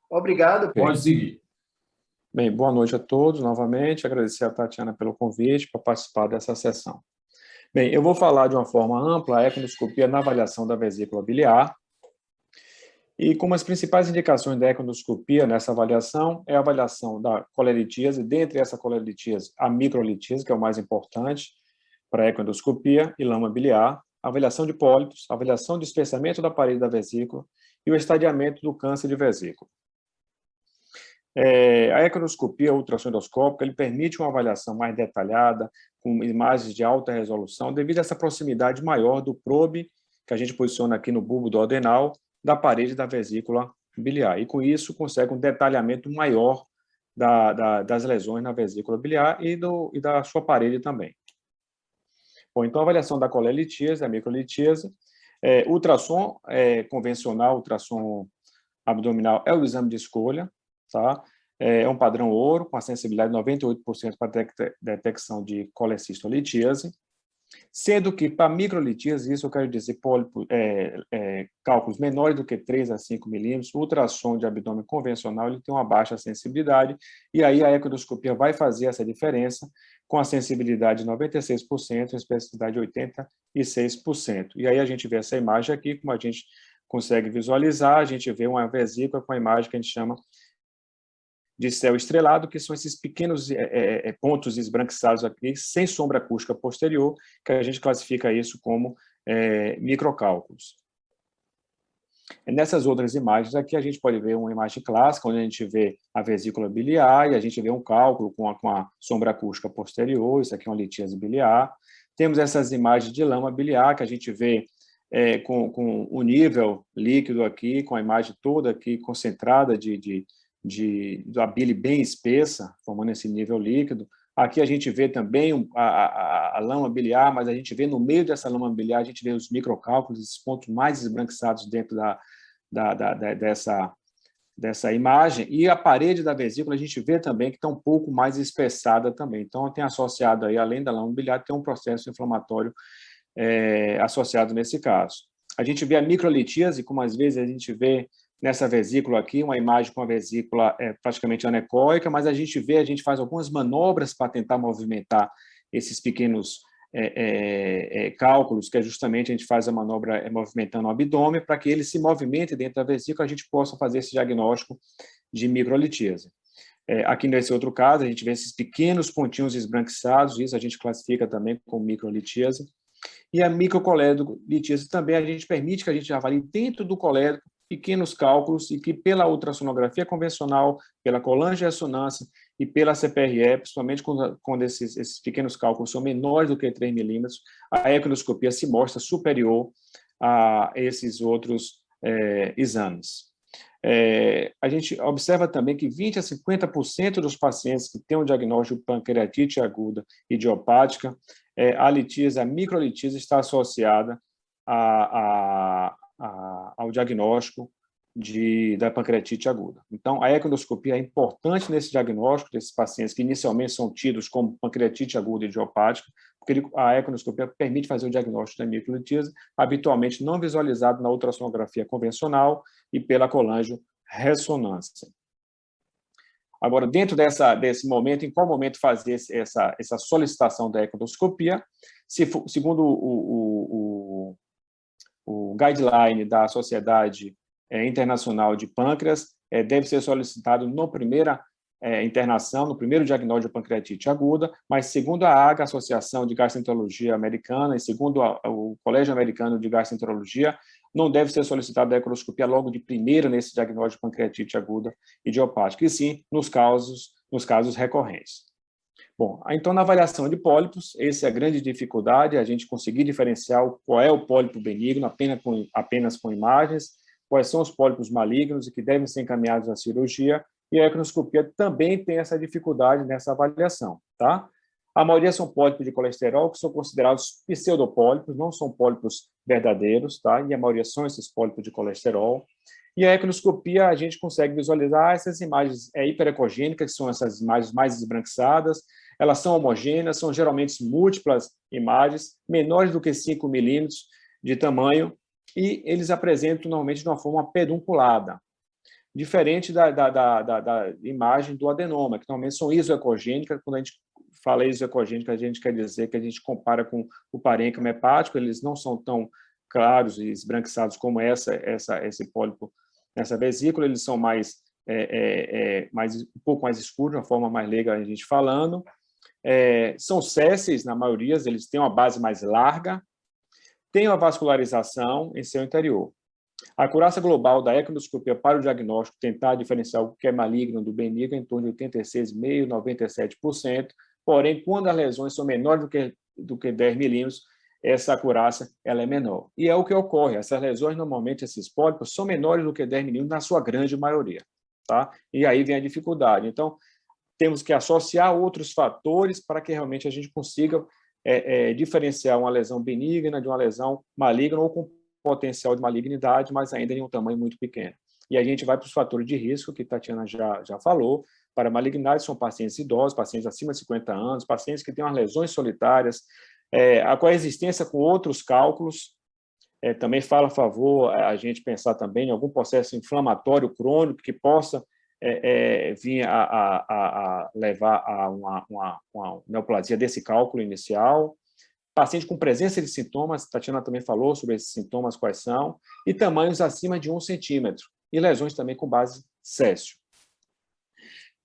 [SPEAKER 3] Obrigado.
[SPEAKER 1] Pode seguir.
[SPEAKER 4] Bem, boa noite a todos, novamente, agradecer a Tatiana pelo convite para participar dessa sessão. Bem, eu vou falar de uma forma ampla a ecoendoscopia na avaliação da vesícula biliar, e como as principais indicações da ecoendoscopia nessa avaliação é a avaliação da colelitíase, dentre essa colelitíase, a microlitíase, que é o mais importante para a ecoendoscopia, e lama biliar, a avaliação de pólipos, a avaliação de espessamento da parede da vesícula e o estadiamento do câncer de vesícula. A ecoendoscopia ultrassonendoscópica ele permite uma avaliação mais detalhada, com imagens de alta resolução, devido a essa proximidade maior do probe, que a gente posiciona aqui no bulbo do adenal, da parede da vesícula biliar. E, com isso, consegue um detalhamento maior das lesões na vesícula biliar e da sua parede também. Bom, então, a avaliação da colelitíase, da microlitíase, ultrassom convencional, ultrassom abdominal é o exame de escolha, tá? É um padrão ouro, com a sensibilidade de 98% para detecção de colecistolitíase, sendo que para microlitíase, isso eu quero dizer cálculos menores do que 3 a 5 milímetros, o ultrassom de abdômen convencional ele tem uma baixa sensibilidade, e aí a ecoendoscopia vai fazer essa diferença com a sensibilidade de 96% e a especificidade de 86%. E aí a gente vê essa imagem aqui, como a gente consegue visualizar, a gente vê uma vesícula com a imagem que a gente chama de céu estrelado, que são esses pequenos pontos esbranquiçados aqui, sem sombra acústica posterior, que a gente classifica isso como microcálculos. Nessas outras imagens aqui, a gente pode ver uma imagem clássica, onde a gente vê a vesícula biliar, e a gente vê um cálculo com a sombra acústica posterior, isso aqui é uma litíase biliar. Temos essas imagens de lama biliar, que a gente vê com o nível líquido aqui, com a imagem toda aqui concentrada da bile bem espessa, formando esse nível líquido. Aqui a gente vê também a lama biliar, mas a gente vê no meio dessa lama biliar, a gente vê os microcálculos, esses pontos mais esbranquiçados dentro dessa imagem, e a parede da vesícula a gente vê também que está um pouco mais espessada também. Então, tem associado aí, além da lama biliar, tem um processo inflamatório associado nesse caso. A gente vê a microlitíase, como às vezes a gente vê nessa vesícula aqui, uma imagem com a vesícula praticamente anecoica, mas a gente faz algumas manobras para tentar movimentar esses pequenos cálculos, que é justamente a gente faz a manobra movimentando o abdômen, para que ele se movimente dentro da vesícula, a gente possa fazer esse diagnóstico de microlitíase. Aqui nesse outro caso, a gente vê esses pequenos pontinhos esbranquiçados, isso a gente classifica também como microlitíase. E a microcoléritíase também a gente permite que a gente avalie dentro do colérico pequenos cálculos e que pela ultrassonografia convencional, pela colangio-ressonância e pela CPRE, principalmente quando esses pequenos cálculos são menores do que 3 milímetros, a ecoendoscopia se mostra superior a esses outros exames. A gente observa também que 20% a 50% dos pacientes que têm um diagnóstico de pancreatite aguda idiopática, a microlitíase está associada ao diagnóstico da pancreatite aguda. Então, a ecoendoscopia é importante nesse diagnóstico desses pacientes que inicialmente são tidos como pancreatite aguda idiopática, porque a ecoendoscopia permite fazer o diagnóstico da microlitíase, habitualmente não visualizado na ultrassonografia convencional e pela colangio-ressonância. Agora, dentro desse momento, em qual momento fazer essa solicitação da ecoendoscopia? Segundo o guideline da Sociedade Internacional de Pâncreas, deve ser solicitado na primeira internação, no primeiro diagnóstico de pancreatite aguda, mas segundo a AGA, Associação de Gastroenterologia Americana, e segundo o Colégio Americano de Gastroenterologia, não deve ser solicitada a ecoendoscopia logo de primeira nesse diagnóstico de pancreatite aguda idiopática, e sim nos casos recorrentes. Bom, então, na avaliação de pólipos, essa é a grande dificuldade, a gente conseguir diferenciar qual é o pólipo benigno apenas com imagens, quais são os pólipos malignos e que devem ser encaminhados à cirurgia, e a ecoendoscopia também tem essa dificuldade nessa avaliação, tá? A maioria são pólipos de colesterol, que são considerados pseudopólipos, não são pólipos verdadeiros, tá? E a maioria são esses pólipos de colesterol. E a ecoendoscopia, a gente consegue visualizar essas imagens hiperecogênicas, que são essas imagens mais esbranquiçadas, elas são homogêneas, são geralmente múltiplas imagens, menores do que 5 milímetros de tamanho, e eles apresentam normalmente de uma forma pedunculada, diferente da imagem do adenoma, que normalmente são isoecogênicas. Quando a gente fala isoecogênica, a gente quer dizer que a gente compara com o parênquima hepático, eles não são tão claros e esbranquiçados como esse pólipo nessa vesícula, eles são um pouco mais escuros, de uma forma mais leiga a gente falando. São sésseis, na maioria, eles têm uma base mais larga, têm uma vascularização em seu interior. A acurácia global da ecoendoscopia para o diagnóstico, tentar diferenciar o que é maligno do benigno, em torno de 86,5% a 97%, porém, quando as lesões são menores do que 10 milímetros, essa acurácia ela é menor. E é o que ocorre, essas lesões, normalmente, esses pólipos, são menores do que 10 milímetros, na sua grande maioria. Tá? E aí vem a dificuldade. Então, temos que associar outros fatores para que realmente a gente consiga diferenciar uma lesão benigna de uma lesão maligna ou com potencial de malignidade, mas ainda em um tamanho muito pequeno. E a gente vai para os fatores de risco, que a Tatiana já falou. Para malignidade, são pacientes idosos, pacientes acima de 50 anos, pacientes que têm umas lesões solitárias, a coexistência com outros cálculos, também fala a favor a gente pensar também em algum processo inflamatório crônico que possa vir a levar a uma neoplasia desse cálculo inicial. Paciente com presença de sintomas, Tatiana também falou sobre esses sintomas, quais são, e tamanhos acima de 1 centímetro, e lesões também com base céssio.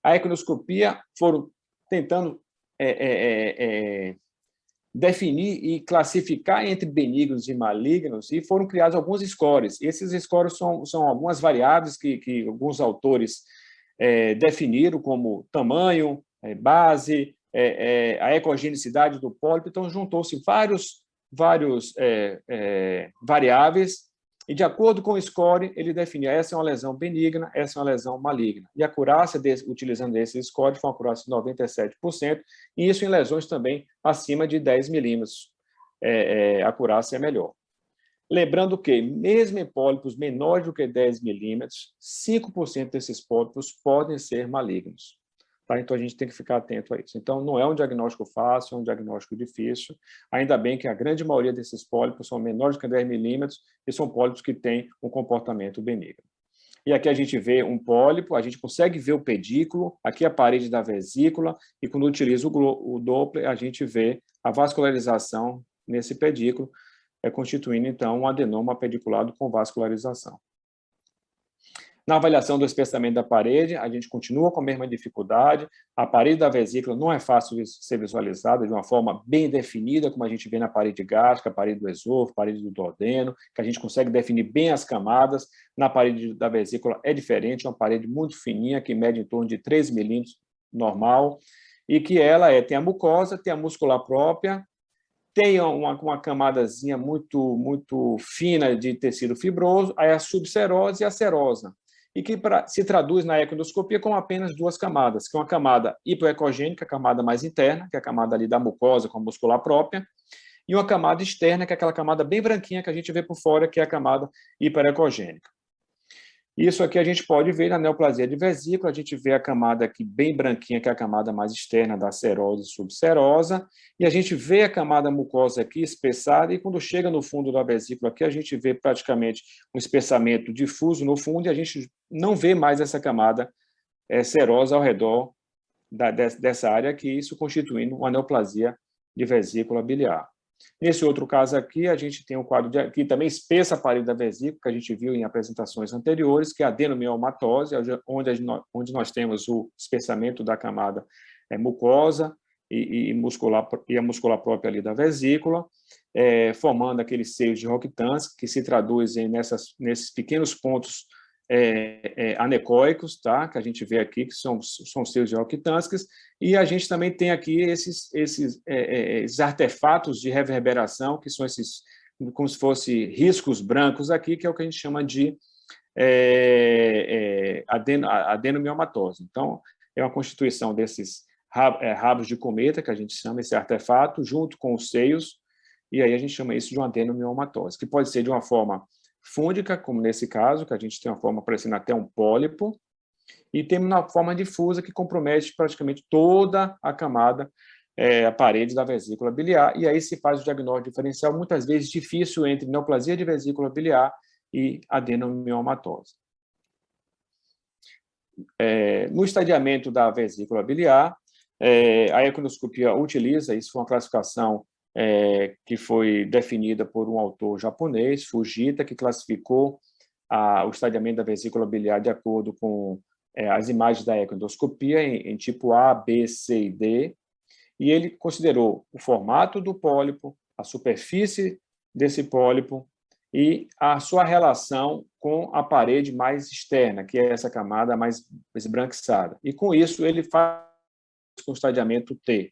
[SPEAKER 4] A ecoendoscopia foram tentando definir e classificar entre benignos e malignos, e foram criados alguns scores. Esses scores são algumas variáveis que alguns autores definiram como tamanho, base, a ecogenicidade do pólipo. Então, juntou-se vários variáveis, e de acordo com o score, ele definia essa é uma lesão benigna, essa é uma lesão maligna. E a acurácia, utilizando esse score, foi uma acurácia de 97%, e isso em lesões também acima de 10 milímetros. A acurácia é melhor. Lembrando que, mesmo em pólipos menores do que 10 milímetros, 5% desses pólipos podem ser malignos. Tá? Então, a gente tem que ficar atento a isso. Então, não é um diagnóstico fácil, é um diagnóstico difícil. Ainda bem que a grande maioria desses pólipos são menores do que 10 milímetros e são pólipos que têm um comportamento benigno. e aqui a gente vê um pólipo, a gente consegue ver o pedículo, aqui a parede da vesícula, e quando utiliza o Doppler, a gente vê a vascularização nesse pedículo, constituindo, então, um adenoma pediculado com vascularização. Na avaliação do espessamento da parede, a gente continua com a mesma dificuldade. A parede da vesícula não é fácil de ser visualizada de uma forma bem definida, como a gente vê na parede gástrica, a parede do esôfago, a parede do duodeno, que a gente consegue definir bem as camadas. Na parede da vesícula é diferente, é uma parede muito fininha, que mede em torno de 3 milímetros, normal, e que ela tem a mucosa, tem a muscular própria, tem uma camadazinha muito fina de tecido fibroso, aí a subserose e a serosa, e que se traduz na ecoendoscopia como apenas 2 camadas, que é uma camada hipoecogênica, a camada mais interna, que é a camada ali da mucosa com a muscular própria, e uma camada externa, que é aquela camada bem branquinha que a gente vê por fora, que é a camada hiperecogênica. Isso aqui a gente pode ver na neoplasia de vesícula, a gente vê a camada aqui bem branquinha, que é a camada mais externa da serose e subserosa, e a gente vê a camada mucosa aqui espessada, e quando chega no fundo da vesícula aqui, a gente vê praticamente um espessamento difuso no fundo, e a gente não vê mais essa camada serosa ao redor dessa área aqui, isso constituindo uma neoplasia de vesícula biliar. Nesse outro caso aqui, a gente tem um quadro que também espessa a parede da vesícula, que a gente viu em apresentações anteriores, que é a adenomiomatose, onde nós temos o espessamento da camada mucosa e a muscular própria ali da vesícula, formando aqueles seios de Rokitansky, que se traduzem nesses pequenos pontos anecoicos, tá? Que a gente vê aqui, que são seios de Rokitansky, e a gente também tem aqui esses artefatos de reverberação, que são esses, como se fossem riscos brancos aqui, que é o que a gente chama de adenomiomatose. Então, é uma constituição desses rabos de cometa, que a gente chama esse artefato, junto com os seios, e aí a gente chama isso de uma adenomiomatose, que pode ser de uma forma fúndica, como nesse caso, que a gente tem uma forma parecendo até um pólipo, e temos uma forma difusa que compromete praticamente toda a camada, a parede da vesícula biliar, e aí se faz o diagnóstico diferencial, muitas vezes difícil, entre neoplasia de vesícula biliar e adenomiomatose. No estadiamento da vesícula biliar, a ecoendoscopia utiliza, isso foi uma classificação que foi definida por um autor japonês, Fujita, que classificou o estadiamento da vesícula biliar de acordo com as imagens da ecoendoscopia em tipo A, B, C e D, e ele considerou o formato do pólipo, a superfície desse pólipo e a sua relação com a parede mais externa, que é essa camada mais esbranquiçada. E com isso ele faz o estadiamento T,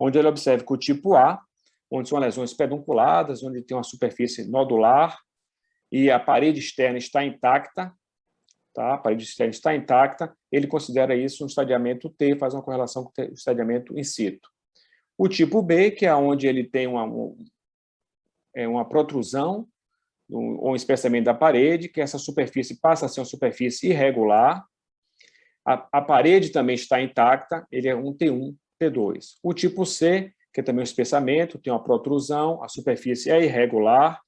[SPEAKER 4] onde ele observa que o tipo A, onde são lesões pedunculadas, onde tem uma superfície nodular e a parede externa está intacta, tá? A parede externa está intacta, ele considera isso um estadiamento T, faz uma correlação com o estadiamento in situ. O tipo B, que é onde ele tem uma protrusão ou um espessamento da parede, que essa superfície passa a ser uma superfície irregular, a parede também está intacta, ele é um T1, T2. O tipo C, que é também um espessamento, tem uma protrusão, a superfície é irregular,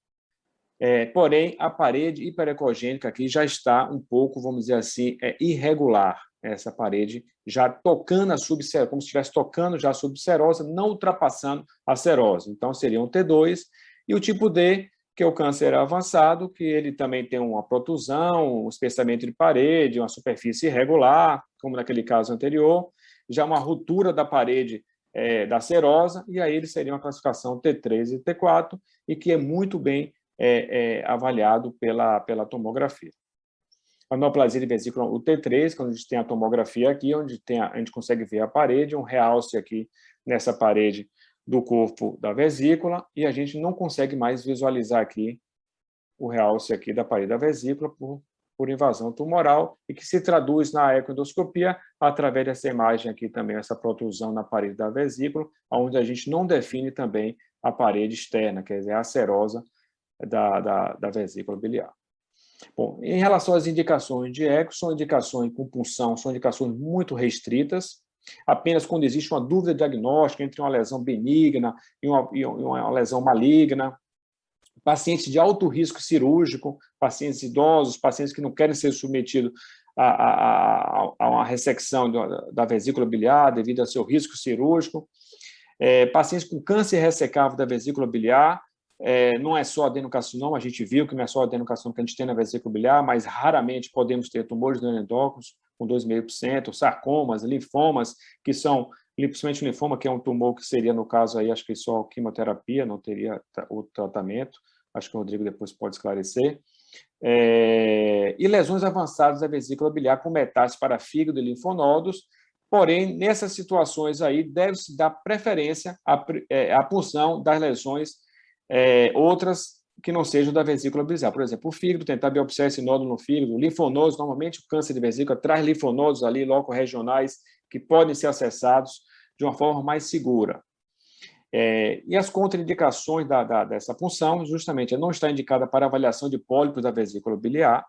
[SPEAKER 4] porém, a parede hiperecogênica aqui já está um pouco, vamos dizer assim, irregular, essa parede já tocando a subserose, como se estivesse tocando já a subserosa, não ultrapassando a serose. Então, seria um T2. E o tipo D, que é o câncer avançado, que ele também tem uma protusão, um espessamento de parede, uma superfície irregular, como naquele caso anterior, já uma ruptura da parede da serosa, e aí ele seria uma classificação T3 e T4, e que é muito bem avaliado pela tomografia. A neoplasia de vesícula, o T3, quando a gente tem a tomografia aqui, onde a gente consegue ver a parede, um realce aqui nessa parede do corpo da vesícula, e a gente não consegue mais visualizar aqui o realce aqui da parede da vesícula por invasão tumoral, e que se traduz na ecoendoscopia através dessa imagem aqui também, essa protrusão na parede da vesícula, onde a gente não define também a parede externa, quer dizer, a serosa da vesícula biliar. Bom, em relação às indicações de eco, são indicações com punção, são indicações muito restritas, apenas quando existe uma dúvida diagnóstica entre uma lesão benigna e uma lesão maligna, pacientes de alto risco cirúrgico, pacientes idosos, pacientes que não querem ser submetidos a uma ressecção da vesícula biliar devido ao seu risco cirúrgico, pacientes com câncer ressecável da vesícula biliar, não é só adenocarcinoma, a gente viu que não é só adenocarcinoma que a gente tem na vesícula biliar, mas raramente podemos ter tumores neuroendócrinos com 2,5%, sarcomas, linfomas, que são, principalmente o linfoma, que é um tumor que seria, no caso, aí, acho que só quimioterapia, não teria o tratamento, acho que o Rodrigo depois pode esclarecer, e lesões avançadas da vesícula biliar com metástase para fígado e linfonodos. Porém, nessas situações aí, deve-se dar preferência à punção das lesões outras que não sejam da vesícula biliar. Por exemplo, o fígado, tentar biopsiar esse nódulo no fígado, linfonodos, normalmente o câncer de vesícula traz linfonodos ali, loco-regionais, que podem ser acessados de uma forma mais segura. E as contraindicações dessa punção, justamente, não está indicada para avaliação de pólipos da vesícula biliar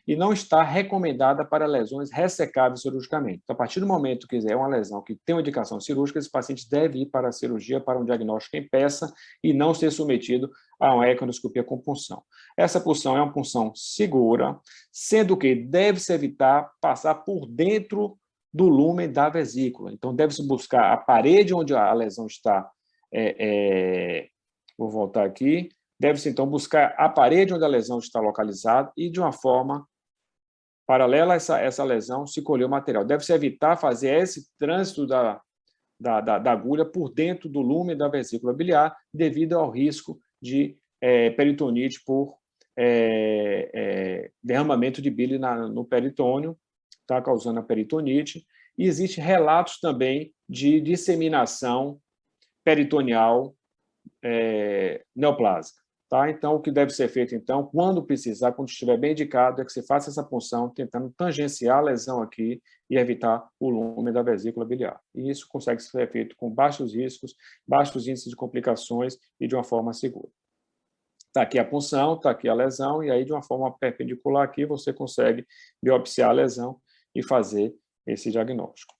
[SPEAKER 4] e não está recomendada para lesões ressecáveis cirurgicamente. Então, a partir do momento que é uma lesão que tem uma indicação cirúrgica, esse paciente deve ir para a cirurgia, para um diagnóstico em peça e não ser submetido a uma ecoendoscopia com punção. Essa punção é uma punção segura, sendo que deve-se evitar passar por dentro do lúmen da vesícula. Então, deve-se buscar a parede onde a lesão está. Vou voltar aqui. Deve-se, então, buscar a parede onde a lesão está localizada e, de uma forma paralela a essa lesão, se colher o material. Deve-se evitar fazer esse trânsito da agulha por dentro do lúmen da vesícula biliar, devido ao risco de peritonite por derramamento de bile no peritônio, tá, causando a peritonite. E existem relatos também de disseminação peritoneal neoplásica. Tá? Então, o que deve ser feito, então, quando precisar, quando estiver bem indicado, é que você faça essa punção, tentando tangenciar a lesão aqui e evitar o lume da vesícula biliar. E isso consegue ser feito com baixos riscos, baixos índices de complicações e de uma forma segura. Está aqui a punção, está aqui a lesão, e aí, de uma forma perpendicular aqui, você consegue biopsiar a lesão e fazer esse diagnóstico.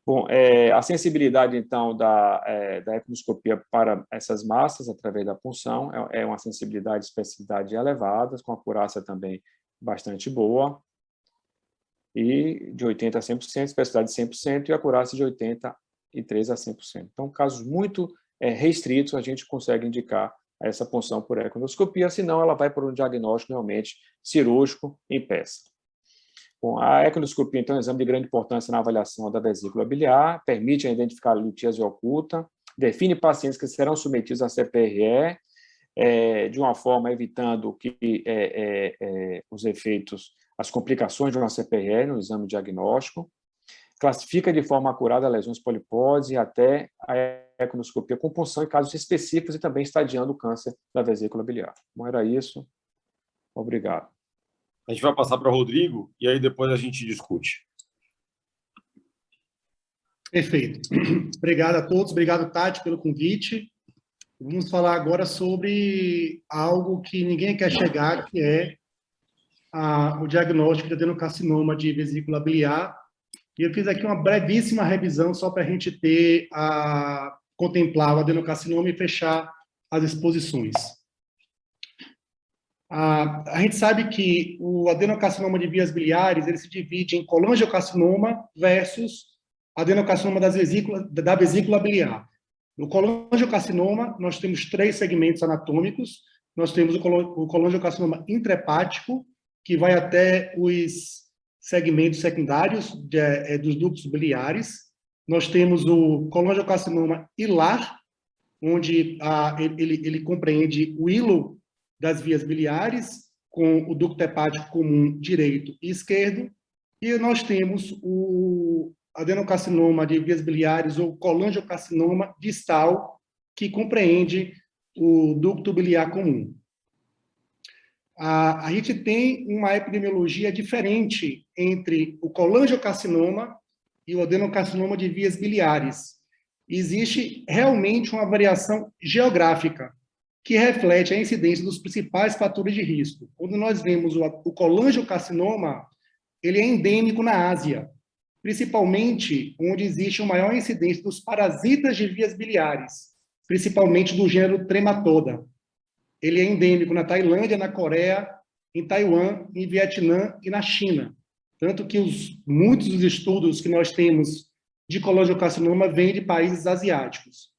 [SPEAKER 4] Bom, a sensibilidade, então, da ecoendoscopia para essas massas, através da punção, é uma sensibilidade e especificidade elevadas, com acurácia também bastante boa, e de 80% a 100%, especificidade de 100% e acurácia de 83% a 100%. Então, casos muito restritos, a gente consegue indicar essa punção por ecoendoscopia, senão ela vai para um diagnóstico realmente cirúrgico em peça. Bom, a ecoendoscopia, então, é um exame de grande importância na avaliação da vesícula biliar, permite identificar a litíase oculta, define pacientes que serão submetidos a CPRE, de uma forma evitando que os efeitos, as complicações de uma CPRE no exame diagnóstico, classifica de forma acurada lesões polipóides e até a ecoendoscopia com punção em casos específicos e também estadiando o câncer da vesícula biliar. Bom, era isso. Obrigado.
[SPEAKER 1] A gente vai passar para o Rodrigo e aí depois a gente discute.
[SPEAKER 5] Perfeito. Obrigado a todos, obrigado, Tati, pelo convite. Vamos falar agora sobre algo que ninguém quer chegar, que é o diagnóstico de adenocarcinoma de vesícula biliar. E eu fiz aqui uma brevíssima revisão só para a gente contemplar o adenocarcinoma e fechar as exposições. A gente sabe que o adenocarcinoma de vias biliares ele se divide em colangiocarcinoma versus adenocarcinoma da vesícula biliar. No colangiocarcinoma, nós temos 3 segmentos anatômicos. Nós temos o colangiocarcinoma intrahepático, que vai até os segmentos secundários dos ductos biliares. Nós temos o colangiocarcinoma hilar, onde ele compreende o hilo das vias biliares, com o ducto hepático comum direito e esquerdo, e nós temos o adenocarcinoma de vias biliares, ou colangiocarcinoma distal, que compreende o ducto biliar comum. A gente tem uma epidemiologia diferente entre o colangiocarcinoma e o adenocarcinoma de vias biliares. Existe realmente uma variação geográfica, que reflete a incidência dos principais fatores de risco. Quando nós vemos o colangiocarcinoma, ele é endêmico na Ásia, principalmente onde existe uma maior incidência dos parasitas de vias biliares, principalmente do gênero Trematoda. ele é endêmico na Tailândia, na Coreia, em Taiwan, em Vietnã e na China. Tanto que muitos dos estudos que nós temos de colangiocarcinoma vêm de países asiáticos.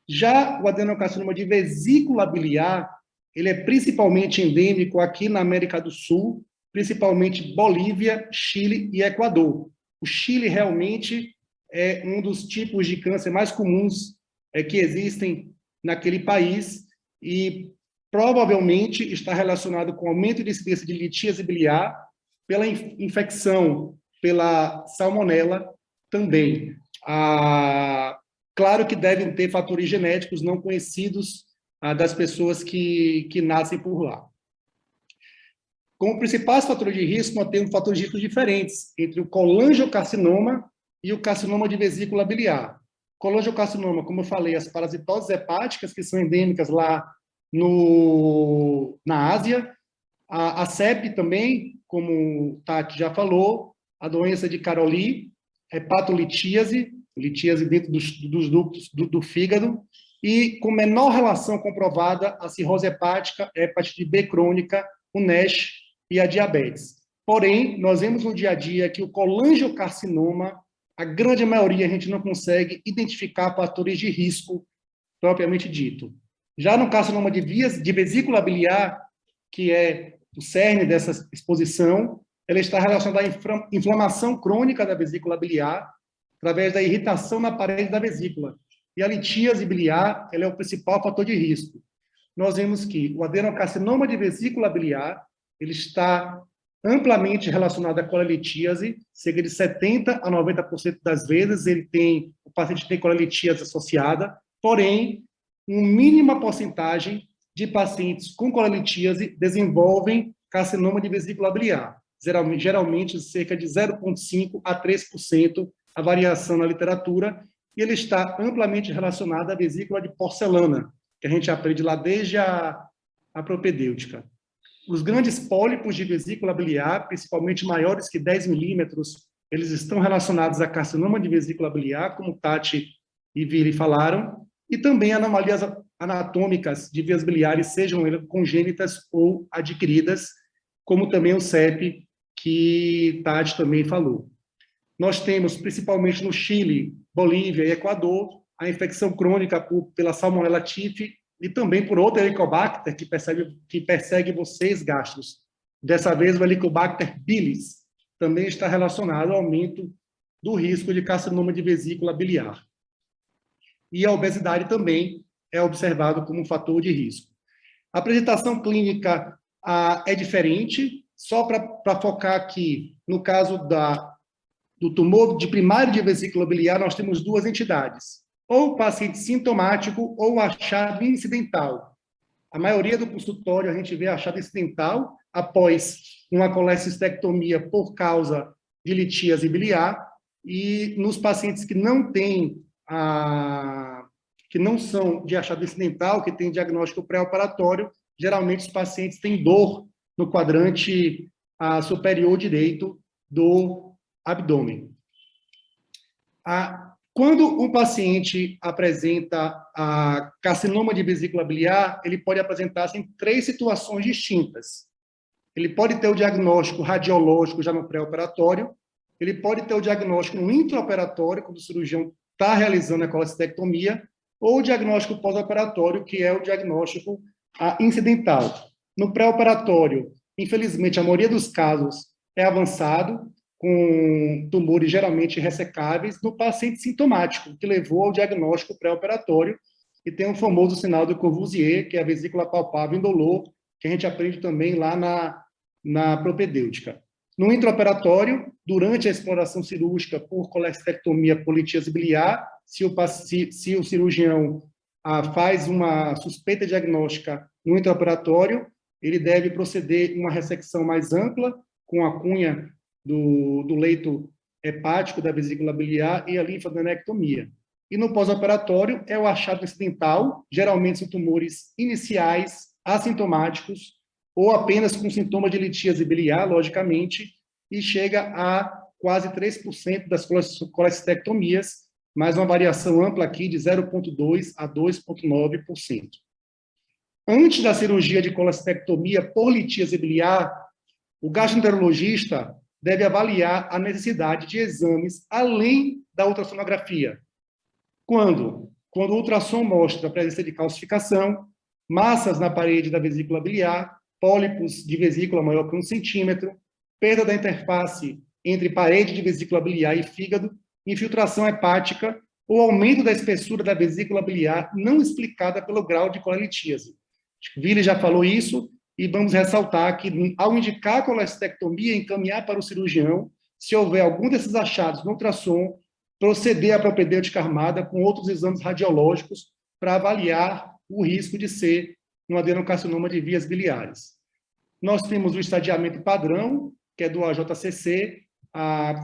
[SPEAKER 5] Já o adenocarcinoma de vesícula biliar, ele é principalmente endêmico aqui na América do Sul, principalmente Bolívia, Chile e Equador. O Chile realmente é um dos tipos de câncer mais comuns que existem naquele país e provavelmente está relacionado com aumento de incidência de litíase biliar, pela infecção pela salmonela também. Claro que devem ter fatores genéticos não conhecidos das pessoas que nascem por lá. Como principais fatores de risco, nós temos fatores de risco diferentes entre o colangiocarcinoma e o carcinoma de vesícula biliar. Colangiocarcinoma, como eu falei, as parasitoses hepáticas, que são endêmicas lá na Ásia, a CEP também, como o Tati já falou, a doença de Caroli, hepatolitíase, litíase dentro dos ductos do fígado, e com menor relação comprovada a cirrose hepática, hepatite B crônica, o NASH e a diabetes. Porém, nós vemos no dia a dia que o colangiocarcinoma, a grande maioria a gente não consegue identificar fatores de risco propriamente dito. Já no carcinoma de vesícula biliar, que é o cerne dessa exposição, ela está relacionada à inflamação crônica da vesícula biliar, através da irritação na parede da vesícula. E a litíase biliar, ela é o principal fator de risco. Nós vemos que o adenocarcinoma de vesícula biliar, ele está amplamente relacionado à colelitíase, cerca de 70% a 90% das vezes o paciente tem colelitíase associada, porém, uma mínima porcentagem de pacientes com colelitíase desenvolvem carcinoma de vesícula biliar, geralmente cerca de 0,5% a 3% a variação na literatura, e ele está amplamente relacionado à vesícula de porcelana, que a gente aprende lá desde a propedêutica. Os grandes pólipos de vesícula biliar, principalmente maiores que 10 milímetros, eles estão relacionados a carcinoma de vesícula biliar, como Tati e Vili falaram, e também anomalias anatômicas de vias biliares, sejam elas congênitas ou adquiridas, como também o CEP, que Tati também falou. Nós temos, principalmente no Chile, Bolívia e Equador, a infecção crônica pela Salmonella typhi e também por outra Helicobacter que persegue vocês, gastros. Dessa vez, o Helicobacter bilis também está relacionado ao aumento do risco de carcinoma de vesícula biliar. E a obesidade também é observado como um fator de risco. A apresentação clínica é diferente, só para focar aqui, no caso do tumor de primário de vesícula biliar, nós temos duas entidades, ou paciente sintomático ou achado incidental. A maioria do consultório a gente vê achado incidental após uma colecistectomia por causa de litíase biliar, e nos pacientes que não têm que não são de achado incidental, que têm diagnóstico pré-operatório, geralmente os pacientes têm dor no quadrante superior direito do abdômen. Quando um paciente apresenta carcinoma de vesícula biliar, ele pode apresentar-se em 3 situações distintas. Ele pode ter o diagnóstico radiológico já no pré-operatório, ele pode ter o diagnóstico no intraoperatório, quando o cirurgião está realizando a colecistectomia, ou o diagnóstico pós-operatório, que é o diagnóstico incidental. No pré-operatório, infelizmente, a maioria dos casos é avançado, com tumores geralmente ressecáveis, no paciente sintomático, que levou ao diagnóstico pré-operatório, e tem o famoso sinal de Courvoisier, que é a vesícula palpável indolor, que a gente aprende também lá na propedêutica. No intraoperatório, durante a exploração cirúrgica por colecistectomia por litíase biliar, se o cirurgião faz uma suspeita diagnóstica no intraoperatório, ele deve proceder uma ressecção mais ampla, com a cunha do leito hepático da vesícula biliar e a linfadenectomia. E no pós-operatório é o achado incidental, geralmente são tumores iniciais, assintomáticos, ou apenas com sintomas de litíase biliar, logicamente, e chega a quase 3% das colecistectomias, mais uma variação ampla aqui de 0,2% a 2,9%. Antes da cirurgia de colestectomia por litíase biliar, o gastroenterologista deve avaliar a necessidade de exames além da ultrassonografia. Quando? Quando o ultrassom mostra a presença de calcificação, massas na parede da vesícula biliar, pólipos de vesícula maior que 1 centímetro, perda da interface entre parede de vesícula biliar e fígado, infiltração hepática ou aumento da espessura da vesícula biliar não explicada pelo grau de colelitíase. Vili já falou isso, e vamos ressaltar que, ao indicar a colestectomia, encaminhar para o cirurgião, se houver algum desses achados no ultrassom, proceder à propedêutica armada com outros exames radiológicos para avaliar o risco de ser um adenocarcinoma de vias biliares. Nós temos o estadiamento padrão, que é do AJCC,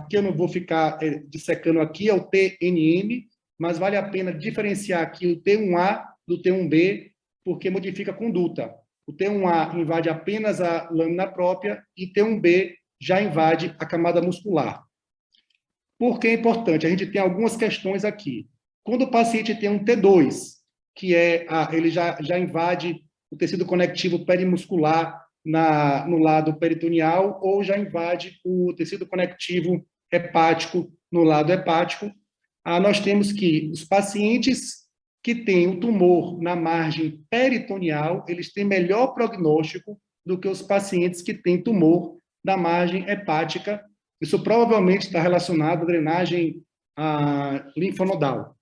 [SPEAKER 5] que eu não vou ficar dissecando aqui, é o TNM, mas vale a pena diferenciar aqui o T1A do T1B, porque modifica a conduta. O T1A invade apenas a lâmina própria e T1B já invade a camada muscular. Por que é importante? A gente tem algumas questões aqui. Quando o paciente tem um T2, que ele já invade o tecido conectivo perimuscular no lado peritoneal, ou já invade o tecido conectivo hepático no lado hepático, nós temos que os pacientes que têm o tumor na margem peritoneal, eles têm melhor prognóstico do que os pacientes que têm tumor na margem hepática. Isso provavelmente está relacionado à drenagem linfonodal.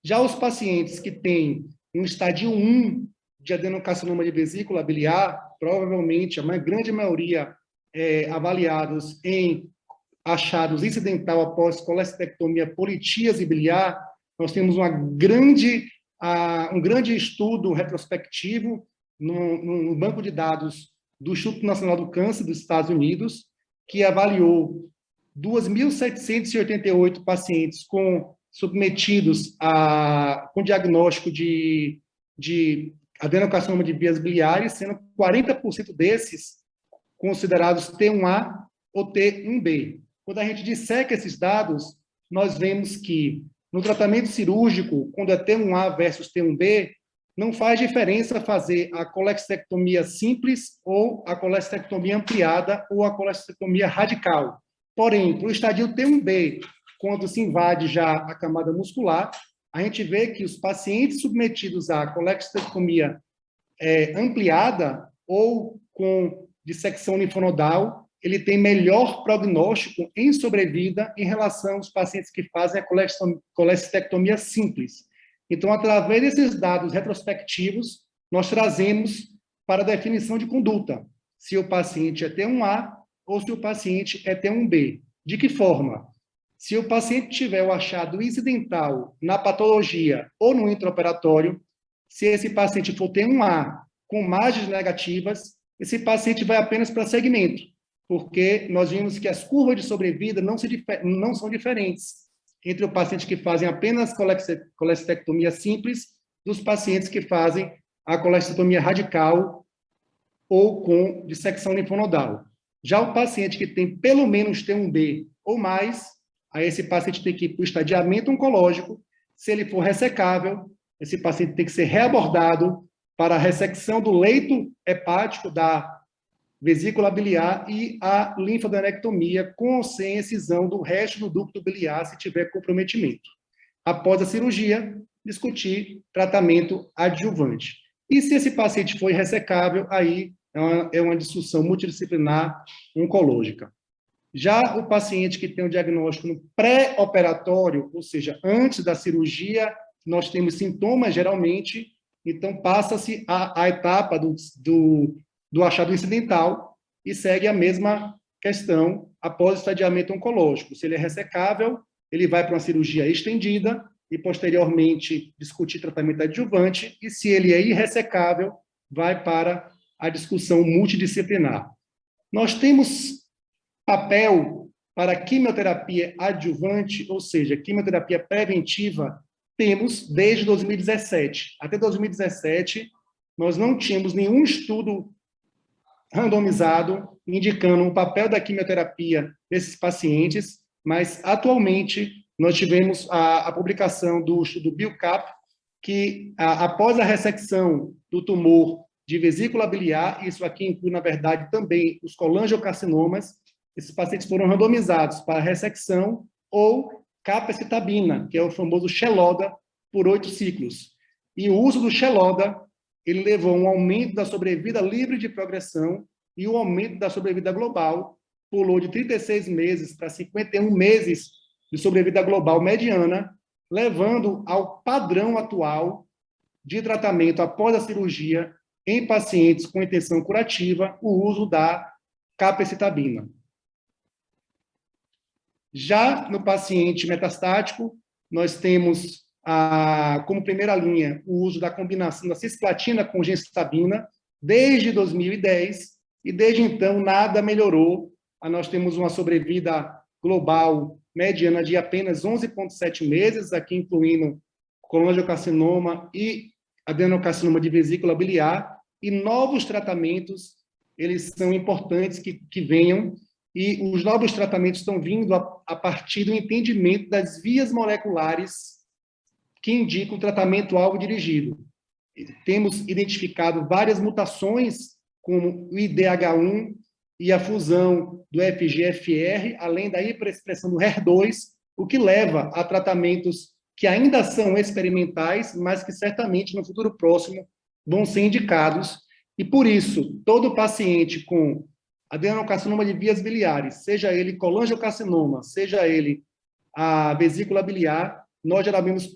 [SPEAKER 5] Já os pacientes que têm um estádio 1 de adenocarcinoma de vesícula biliar, provavelmente a grande maioria avaliados em achados incidental após colestectomia por litíase biliar. Nós temos um grande estudo retrospectivo no banco de dados do Instituto Nacional do Câncer dos Estados Unidos, que avaliou 2.788 pacientes submetidos com diagnóstico de adenocarcinoma de vias biliares, sendo 40% desses considerados T1A ou T1B. Quando a gente disseca esses dados, nós vemos que no tratamento cirúrgico, quando é T1A versus T1B, não faz diferença fazer a colestectomia simples ou a colestectomia ampliada ou a colestectomia radical. Porém, para o estadio T1B, quando se invade já a camada muscular, a gente vê que os pacientes submetidos à colestectomia ampliada ou com dissecção linfonodal, ele tem melhor prognóstico em sobrevida em relação aos pacientes que fazem a colestectomia simples. Então, através desses dados retrospectivos, nós trazemos para a definição de conduta, se o paciente é T1A ou se o paciente é T1B. De que forma? Se o paciente tiver o achado incidental na patologia ou no intraoperatório, se esse paciente for T1A com margens negativas, esse paciente vai apenas para segmento, porque nós vimos que as curvas de sobrevida não são diferentes entre o paciente que fazem apenas colestectomia simples dos pacientes que fazem a colestectomia radical ou com dissecção linfonodal. Já o paciente que tem pelo menos T1B ou mais, a esse paciente tem que ir para o estadiamento oncológico. Se ele for ressecável, esse paciente tem que ser reabordado para a ressecção do leito hepático da vesícula biliar e a linfadenectomia com ou sem excisão do resto do ducto biliar, se tiver comprometimento. Após a cirurgia, discutir tratamento adjuvante. E se esse paciente for irressecável, aí é uma discussão multidisciplinar oncológica. Já o paciente que tem o diagnóstico no pré-operatório, ou seja, antes da cirurgia, nós temos sintomas geralmente, então passa-se a etapa do achado incidental e segue a mesma questão após o estadiamento oncológico. Se ele é ressecável, ele vai para uma cirurgia estendida e, posteriormente, discutir tratamento adjuvante, e se ele é irressecável, vai para a discussão multidisciplinar. Nós temos papel para quimioterapia adjuvante, ou seja, quimioterapia preventiva, temos desde 2017. Até 2017, nós não tínhamos nenhum estudo randomizado indicando o papel da quimioterapia nesses pacientes, mas atualmente nós tivemos a publicação do estudo BioCap, que, após a ressecção do tumor de vesícula biliar, isso aqui inclui, na verdade, também os colangiocarcinomas, esses pacientes foram randomizados para ressecção ou capecitabina, que é o famoso Xeloda, por 8 ciclos. E o uso do Xeloda, ele levou a um aumento da sobrevida livre de progressão e o aumento da sobrevida global pulou de 36 meses para 51 meses de sobrevida global mediana, levando ao padrão atual de tratamento após a cirurgia em pacientes com intenção curativa, o uso da capecitabina. Já no paciente metastático, nós temos como primeira linha o uso da combinação da cisplatina com gemcitabina desde 2010, e desde então nada melhorou. Nós temos uma sobrevida global mediana de apenas 11,7 meses, aqui incluindo colangiocarcinoma e adenocarcinoma de vesícula biliar, e novos tratamentos, eles são importantes que venham, e os novos tratamentos estão vindo a partir do entendimento das vias moleculares que indicam o tratamento-alvo dirigido. Temos identificado várias mutações, como o IDH1 e a fusão do FGFR, além da hiperexpressão do HER2, o que leva a tratamentos que ainda são experimentais, mas que certamente no futuro próximo vão ser indicados. E por isso, todo paciente com adenocarcinoma de vias biliares, seja ele colangiocarcinoma, seja ele a vesícula biliar, nós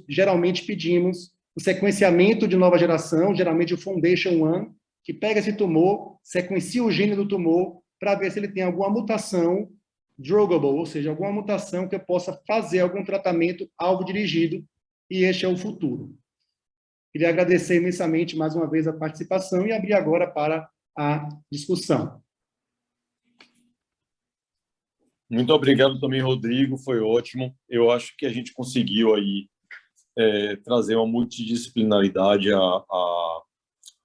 [SPEAKER 5] geralmente pedimos o sequenciamento de nova geração, geralmente o Foundation One, que pega esse tumor, sequencia o gene do tumor para ver se ele tem alguma mutação druggable, ou seja, alguma mutação que eu possa fazer algum tratamento alvo dirigido, e este é o futuro. Queria agradecer imensamente mais uma vez a participação e abrir agora para a discussão.
[SPEAKER 1] Muito obrigado também, Rodrigo, foi ótimo. Eu acho que a gente conseguiu aí trazer uma multidisciplinaridade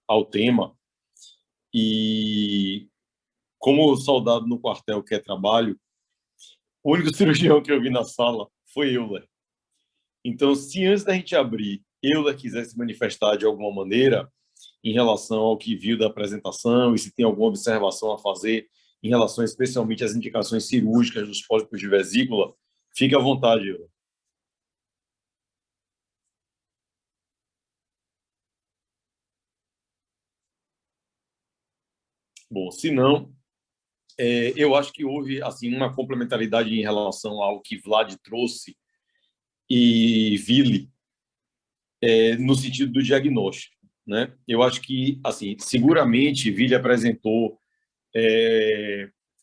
[SPEAKER 1] ao tema, e como soldado no quartel que é trabalho, o único cirurgião que eu vi na sala foi Euler. Então, se antes da gente abrir, Euler quisesse manifestar de alguma maneira em relação ao que viu da apresentação e se tem alguma observação a fazer em relação especialmente às indicações cirúrgicas dos pólipos de vesícula, fique à vontade, Euler. Bom, se não, eu acho que houve assim uma complementaridade em relação ao que Vlad trouxe e Ville, no sentido do diagnóstico, né? Eu acho que, assim, seguramente Ville apresentou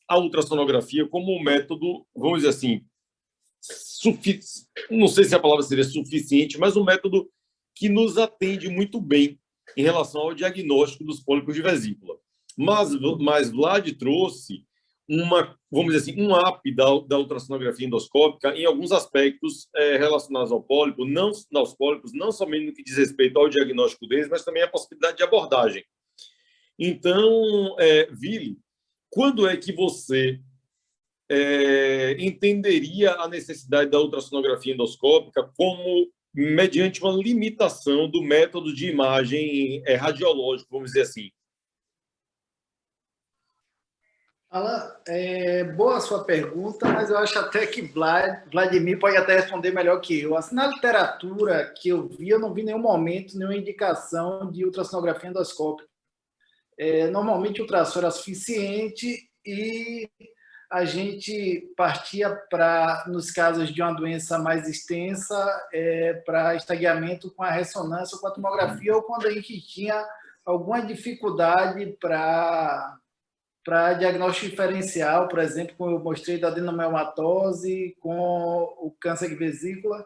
[SPEAKER 1] a ultrassonografia como um método, vamos dizer assim, não sei se a palavra seria suficiente, mas um método que nos atende muito bem em relação ao diagnóstico dos pólipos de vesícula. Mas Vlad trouxe vamos dizer assim, um up da ultrassonografia endoscópica em alguns aspectos relacionados ao pólipo, aos pólipos, não somente no que diz respeito ao diagnóstico deles, mas também a possibilidade de abordagem. Então, Ville, quando é que você entenderia a necessidade da ultrassonografia endoscópica como mediante uma limitação do método de imagem radiológico, vamos dizer assim?
[SPEAKER 3] Alan, boa a sua pergunta, mas eu acho até que Vladimir pode até responder melhor que eu. Assim, na literatura que eu vi, eu não vi em nenhum momento nenhuma indicação de ultrassonografia endoscópica. Normalmente o ultrassom era suficiente e a gente partia para, nos casos de uma doença mais extensa, para estagueamento com a ressonância ou com a tomografia, ou quando a gente tinha alguma dificuldade para diagnóstico diferencial, por exemplo, como eu mostrei da adenomiomatose com o câncer de vesícula,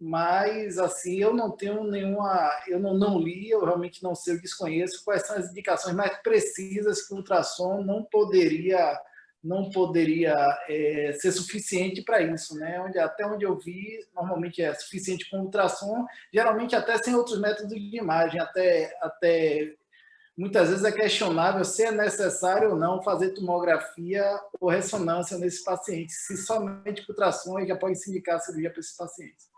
[SPEAKER 3] mas assim, eu não tenho nenhuma, eu não li, eu realmente não sei, eu desconheço quais são as indicações mais precisas que o ultrassom não poderia ser suficiente para isso, né? Até onde eu vi, normalmente é suficiente com ultrassom, geralmente até sem outros métodos de imagem, até muitas vezes é questionável se é necessário ou não fazer tomografia ou ressonância nesses pacientes, se somente com ultrassom já pode se indicar a cirurgia para esses pacientes.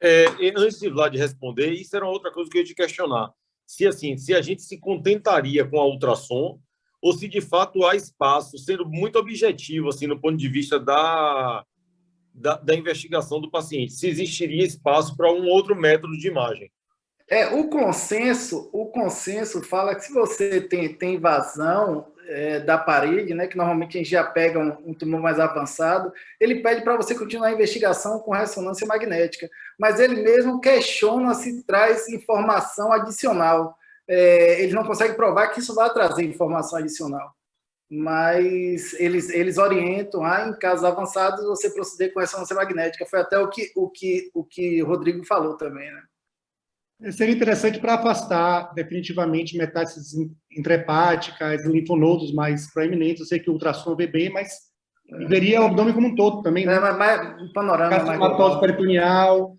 [SPEAKER 1] E antes de Vlad responder, isso era outra coisa que eu ia te questionar. Se, assim, se a gente se contentaria com a ultrassom ou se, de fato, há espaço, sendo muito objetivo, assim, no ponto de vista da investigação do paciente, se existiria espaço para um outro método de imagem.
[SPEAKER 3] O consenso fala que se você tem invasão da parede, né, que normalmente a gente já pega um tumor mais avançado, ele pede para você continuar a investigação com ressonância magnética, mas ele mesmo questiona se traz informação adicional. Eles não conseguem provar que isso vai trazer informação adicional, mas eles orientam, em casos avançados, você proceder com ressonância magnética. Foi até o que o Rodrigo falou também, né?
[SPEAKER 5] Seria interessante para afastar definitivamente metástases intrahepáticas, linfonodos mais proeminentes. Eu sei que o ultrassom vê bem, mas veria o abdômen como um todo também, né?
[SPEAKER 3] Mas um panorama mais
[SPEAKER 5] carcinomatose peritoneal.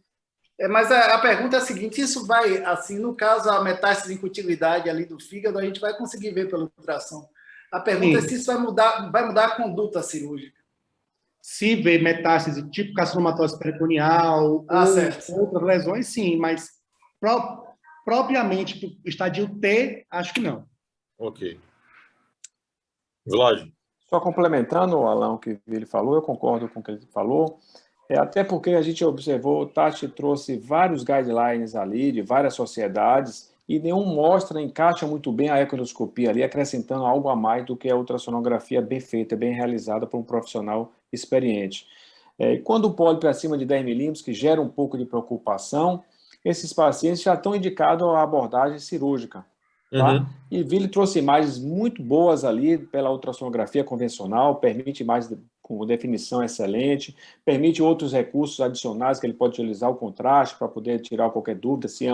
[SPEAKER 3] Mas a pergunta é a seguinte: isso vai, assim, no caso, a metástase em continuidade ali do fígado, a gente vai conseguir ver pela ultrassom. A pergunta é se isso vai mudar a conduta cirúrgica.
[SPEAKER 5] Se vê metástase tipo carcinomatose peritoneal ou outras lesões, sim, mas propriamente do estadio T, acho que não.
[SPEAKER 1] Ok. Vlad.
[SPEAKER 4] Só complementando, Alan, o que ele falou, eu concordo com o que ele falou, até porque a gente observou, o Tati trouxe vários guidelines ali, de várias sociedades, e nenhum mostra, encaixa muito bem a ecoendoscopia ali, acrescentando algo a mais do que a ultrassonografia bem feita, bem realizada por um profissional experiente. Quando o pólipo é acima de 10 milímetros, que gera um pouco de preocupação, esses pacientes já estão indicados à abordagem cirúrgica. Tá?
[SPEAKER 1] Uhum.
[SPEAKER 4] E Vili trouxe imagens muito boas ali pela ultrassonografia convencional, permite imagens com definição excelente, permite outros recursos adicionais que ele pode utilizar, o contraste, para poder tirar qualquer dúvida se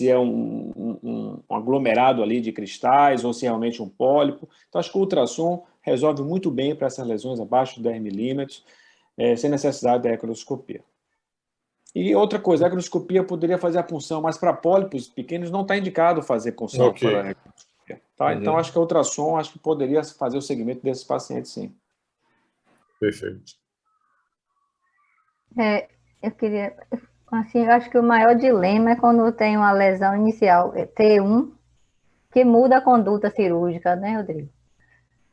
[SPEAKER 4] é um aglomerado ali de cristais ou se é realmente um pólipo. Então, acho que o ultrassom resolve muito bem para essas lesões abaixo de 10 milímetros, sem necessidade da ecoendoscopia. E outra coisa, a ecoendoscopia poderia fazer a punção, mas para pólipos pequenos não está indicado fazer punção para a ecoendoscopia. Tá?
[SPEAKER 1] Uhum.
[SPEAKER 4] Então, acho que a ultrassom poderia fazer o segmento desses pacientes, sim.
[SPEAKER 1] Perfeito.
[SPEAKER 2] Eu queria... Assim, eu acho que o maior dilema é quando tem uma lesão inicial, T1, que muda a conduta cirúrgica, né, Rodrigo?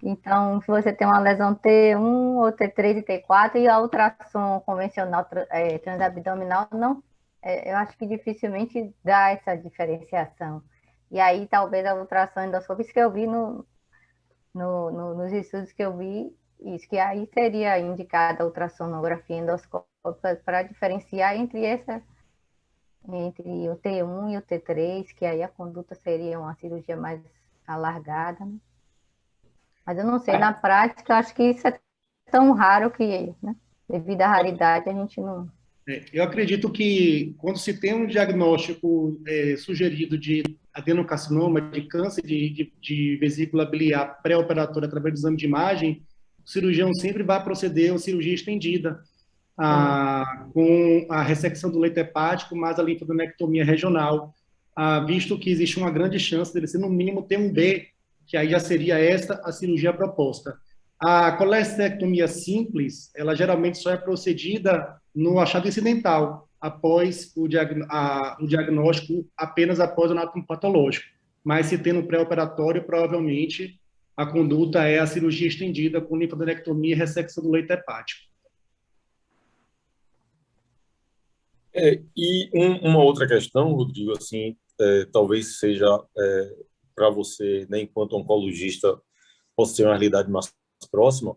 [SPEAKER 2] Então, se você tem uma lesão T1 ou T3 e T4 e a ultrassom convencional transabdominal, não, eu acho que dificilmente dá essa diferenciação. E aí, talvez a ultrassom endoscópica, isso que eu vi nos estudos que eu vi, isso que aí seria indicada a ultrassonografia endoscópica para diferenciar entre o T1 e o T3, que aí a conduta seria uma cirurgia mais alargada, né? Mas eu não sei, na prática, eu acho que isso é tão raro que, né, devido à raridade, a gente não...
[SPEAKER 5] Eu acredito que quando se tem um diagnóstico sugerido de adenocarcinoma, de câncer de vesícula biliar pré-operatório através do exame de imagem, o cirurgião sempre vai proceder a cirurgia estendida, com a ressecção do leito hepático, mais a linfodenectomia regional, visto que existe uma grande chance dele ser, no mínimo, T1B, que aí já seria essa a cirurgia proposta. A colestectomia simples, ela geralmente só é procedida no achado incidental, após o diagnóstico, apenas após o anátomo patológico. Mas se tem no pré-operatório, provavelmente a conduta é a cirurgia estendida com linfodenectomia e ressecção do leito hepático.
[SPEAKER 1] E uma outra questão, Rodrigo, assim, talvez seja para você, né, enquanto oncologista, possa ser uma realidade mais próxima,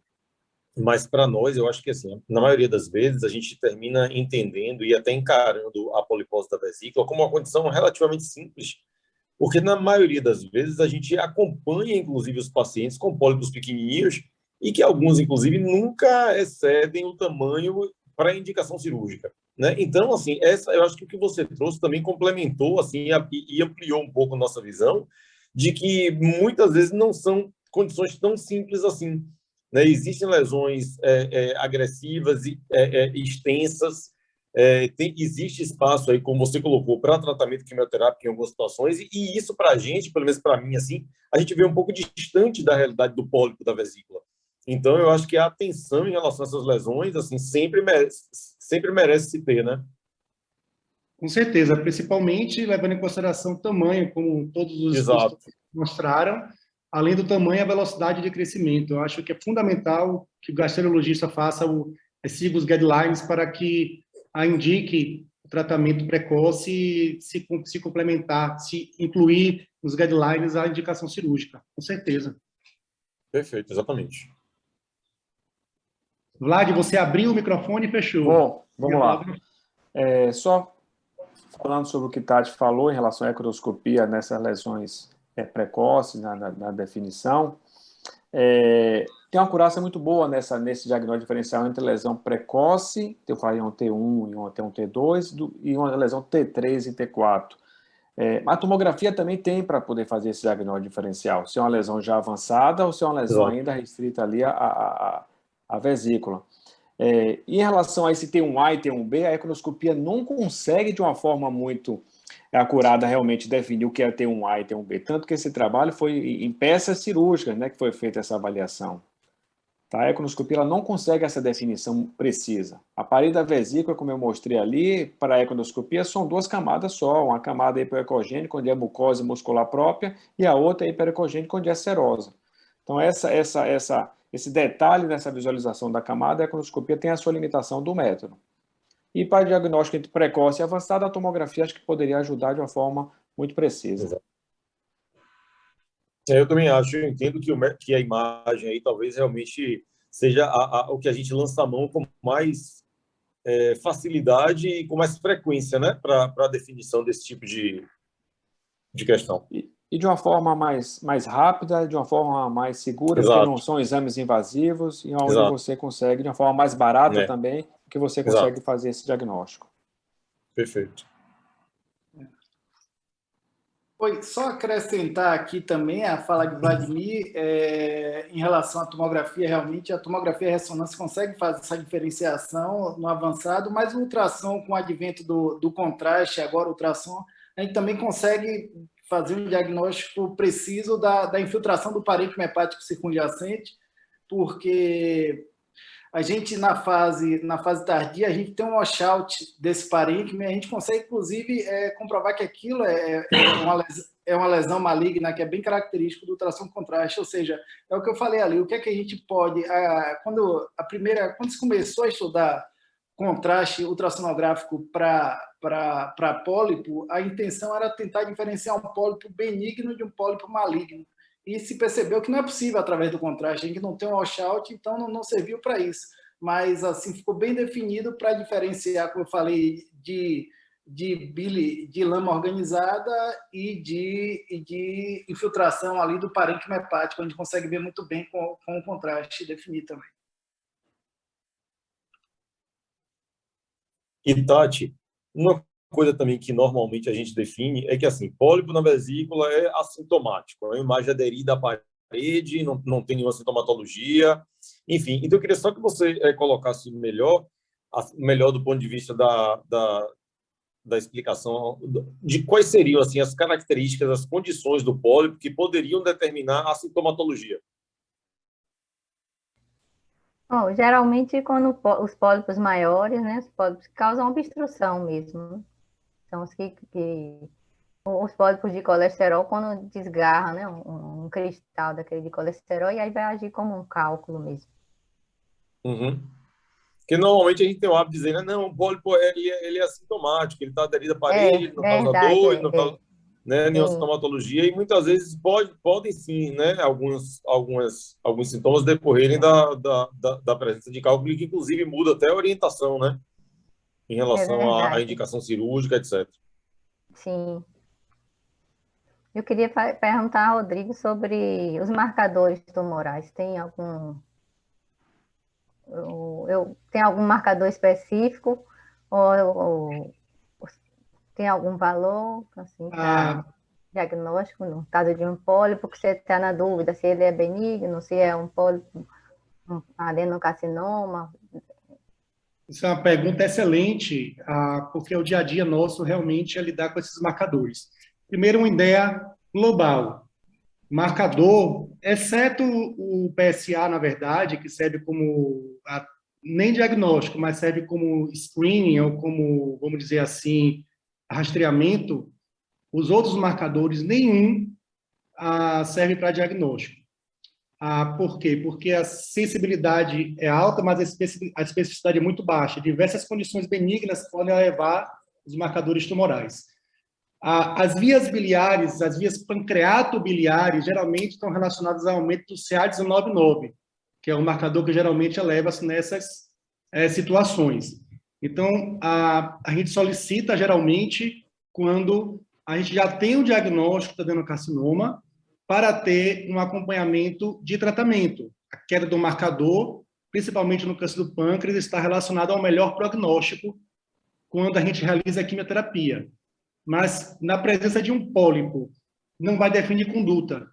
[SPEAKER 1] mas para nós, eu acho que, assim, na maioria das vezes, a gente termina entendendo e até encarando a polipose da vesícula como uma condição relativamente simples, porque na maioria das vezes a gente acompanha, inclusive, os pacientes com pólipos pequenininhos e que alguns, inclusive, nunca excedem o tamanho para a indicação cirúrgica, né? Então, assim, eu acho que o que você trouxe também complementou, assim, e ampliou um pouco a nossa visão de que muitas vezes não são condições tão simples assim, né? Existem lesões agressivas e extensas, existe espaço aí, como você colocou, para tratamento quimioterápico em algumas situações, e isso para a gente, pelo menos para mim, assim, a gente vê um pouco distante da realidade do pólipo da vesícula. Então, eu acho que a atenção em relação a essas lesões, assim, sempre merece se ter, né?
[SPEAKER 5] Com certeza, principalmente levando em consideração o tamanho, como todos os
[SPEAKER 1] Exato.
[SPEAKER 5] estudos mostraram, além do tamanho, a velocidade de crescimento. Eu acho que é fundamental que o gastroenterologista siga os guidelines para que indique o tratamento precoce se complementar, se incluir nos guidelines a indicação cirúrgica, com certeza.
[SPEAKER 1] Perfeito, exatamente.
[SPEAKER 5] Vlad, você abriu o microfone e fechou.
[SPEAKER 4] Bom, vamos lá. Só falando sobre o que Tati falou em relação à ecodoscopia nessas lesões precoces, na definição, tem uma acurácia muito boa nesse diagnóstico diferencial entre lesão precoce, eu falei um T1 e um T2, e uma lesão T3 e T4. A tomografia também tem para poder fazer esse diagnóstico diferencial, se é uma lesão já avançada ou se é uma lesão ainda restrita ali à vesícula. E em relação a esse T1A e T1B, a ecoscopia não consegue de uma forma muito acurada realmente definir o que é T1A e T1B, tanto que esse trabalho foi em peças cirúrgicas, né, que foi feita essa avaliação. Tá? A ecoscopia ela não consegue essa definição precisa. A parede da vesícula, como eu mostrei ali, para a ecoscopia são duas camadas só, uma camada hipoecogênica, onde é mucosa muscular própria, e a outra é hiperecogênica, onde é serosa. Então, esse detalhe nessa visualização da camada, a ecoscopia tem a sua limitação do método. E para diagnóstico entre precoce e avançado, a tomografia acho que poderia ajudar de uma forma muito precisa.
[SPEAKER 1] Exato. Eu também acho, eu entendo que a imagem aí talvez realmente seja o que a gente lança a mão com mais facilidade e com mais frequência, né, para a definição desse tipo de questão.
[SPEAKER 4] E de uma forma mais rápida, de uma forma mais segura,
[SPEAKER 1] Exato.
[SPEAKER 4] porque não são exames invasivos, e onde você consegue, de uma forma mais barata também, que você consegue fazer esse diagnóstico.
[SPEAKER 1] Perfeito.
[SPEAKER 3] Só acrescentar aqui também a fala de Vladimir em relação à tomografia. Realmente, a tomografia e a ressonância consegue fazer essa diferenciação no avançado, mas o ultrassom, com o advento do contraste, agora o ultrassom, a gente também consegue fazer um diagnóstico preciso da infiltração do parênquima hepático circunjacente, porque a gente, na fase tardia, a gente tem um washout desse parênquima e a gente consegue, inclusive, comprovar que aquilo é uma lesão maligna, que é bem característico do ultrassom contraste, ou seja, é o que eu falei ali, o que é que a gente pode... Quando se começou a estudar contraste ultrassonográfico para pólipo, a intenção era tentar diferenciar um pólipo benigno de um pólipo maligno. E se percebeu que não é possível através do contraste, a gente não tem um washout, então não serviu para isso. Mas assim ficou bem definido para diferenciar, como eu falei, de lama organizada e de infiltração ali do parênquima hepático, a gente consegue ver muito bem com o contraste definir também.
[SPEAKER 1] E, Tati, uma coisa também que normalmente a gente define é que, assim, pólipo na vesícula é assintomático, é uma imagem aderida à parede, não tem nenhuma sintomatologia, enfim. Então, eu queria só que você colocasse melhor do ponto de vista da explicação de quais seriam, assim, as características, as condições do pólipo que poderiam determinar a sintomatologia.
[SPEAKER 2] Bom, geralmente, quando os pólipos maiores, né, os pólipos causam obstrução mesmo. São os pólipos de colesterol, quando desgarra, né, um cristal daquele de colesterol, e aí vai agir como um cálculo mesmo.
[SPEAKER 1] Uhum. Porque normalmente a gente tem o hábito de dizer, não, o pólipo ele é assintomático, ele está aderido à parede, ele não causa dor, ele não causa nenhuma sintomatologia, e muitas vezes podem sim, né, alguns sintomas decorrerem da presença de cálculo, que inclusive muda até a orientação, né, em relação à indicação cirúrgica, etc. Sim.
[SPEAKER 2] Eu queria perguntar ao Rodrigo sobre os marcadores tumorais. Tem algum marcador específico ou tem algum valor assim, para diagnóstico no caso de um pólipo, que você está na dúvida se ele é benigno, se é um pólipo, um adenocarcinoma?
[SPEAKER 5] Isso é uma pergunta excelente, porque o dia a dia nosso realmente é lidar com esses marcadores. Primeiro, uma ideia global. Marcador, exceto o PSA, na verdade, que serve como, nem diagnóstico, mas serve como screening, ou como, vamos dizer assim, rastreamento, os outros marcadores, nenhum serve para diagnóstico. Por quê? Porque a sensibilidade é alta, mas a especificidade é muito baixa. Diversas condições benignas podem levar os marcadores tumorais. As vias biliares, as vias pancreatobiliares, geralmente estão relacionadas ao aumento do CA19-9, que é um marcador que geralmente eleva-se nessas situações. Então, a gente solicita, geralmente, quando a gente já tem o diagnóstico do adenocarcinoma, para ter um acompanhamento de tratamento. A queda do marcador, principalmente no câncer do pâncreas, está relacionada ao melhor prognóstico quando a gente realiza a quimioterapia. Mas, na presença de um pólipo, não vai definir conduta.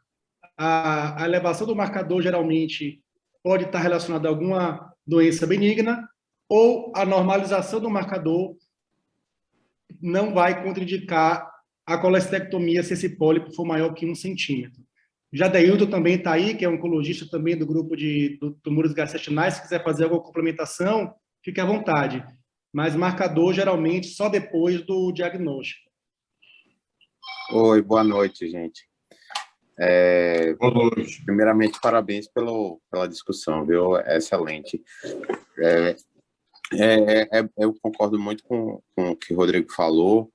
[SPEAKER 5] A elevação do marcador, geralmente, pode estar relacionada a alguma doença benigna, ou a normalização do marcador não vai contraindicar a colestectomia se esse pólipo for maior que 1 centímetro. Jadeilton também está aí, que é oncologista também do grupo de tumores gastrointestinais. Se quiser fazer alguma complementação, fique à vontade. Mas marcador, geralmente, só depois do diagnóstico.
[SPEAKER 6] Oi, boa noite, gente.
[SPEAKER 1] Boa noite.
[SPEAKER 6] Primeiramente, parabéns pela discussão, viu? É excelente. Eu concordo muito com o que o Rodrigo falou,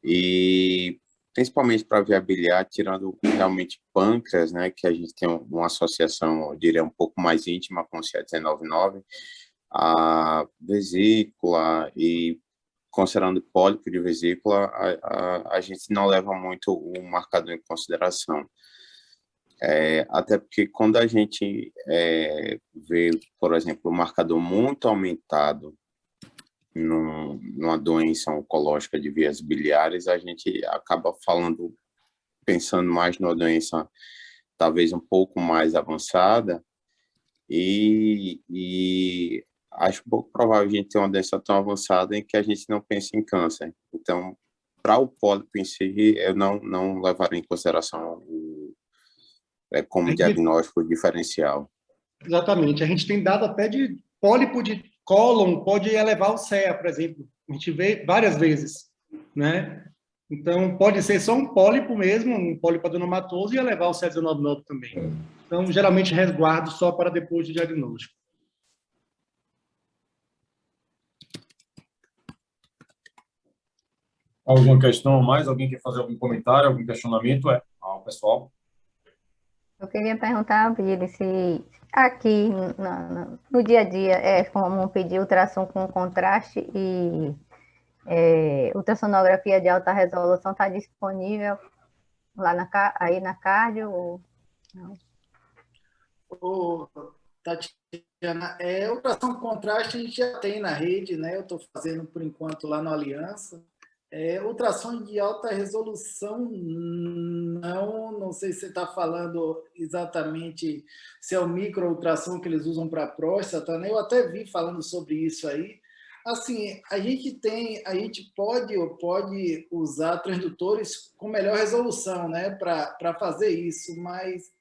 [SPEAKER 6] e principalmente para via biliar, tirando realmente pâncreas, né, que a gente tem uma associação, eu diria, um pouco mais íntima com o CA19-9, a vesícula e considerando pólipo de vesícula, a gente não leva muito o marcador em consideração. Até porque quando a gente vê, por exemplo, o marcador muito aumentado numa doença oncológica de vias biliares, a gente acaba pensando mais numa doença talvez um pouco mais avançada, e acho pouco provável a gente ter uma doença tão avançada em que a gente não pense em câncer. Então, para o pólipo em si, eu não levaria em consideração como diagnóstico diferencial.
[SPEAKER 5] Exatamente. A gente tem dado até de pólipo de cólon, pode elevar o CEA, por exemplo. A gente vê várias vezes, né? Então, pode ser só um pólipo mesmo, um pólipo adenomatoso, e elevar o CA19-9 também. Então, geralmente, resguardo só para depois do diagnóstico.
[SPEAKER 1] Alguma questão a mais? Alguém quer fazer algum comentário, algum questionamento? Pessoal.
[SPEAKER 2] Eu queria perguntar ao Billy se aqui no dia a dia é comum pedir ultrassom com contraste e ultrassonografia de alta resolução está disponível lá aí na cardio ou não?
[SPEAKER 3] Tatiana, ultrassom com contraste a gente já tem na rede, né? Eu estou fazendo por enquanto lá no Aliança. Ultrassom de alta resolução, não sei se você está falando exatamente se é o micro-ultrassom que eles usam para próstata, né? Eu até vi falando sobre isso aí. Assim, a gente pode usar transdutores com melhor resolução, né? Para fazer isso, mas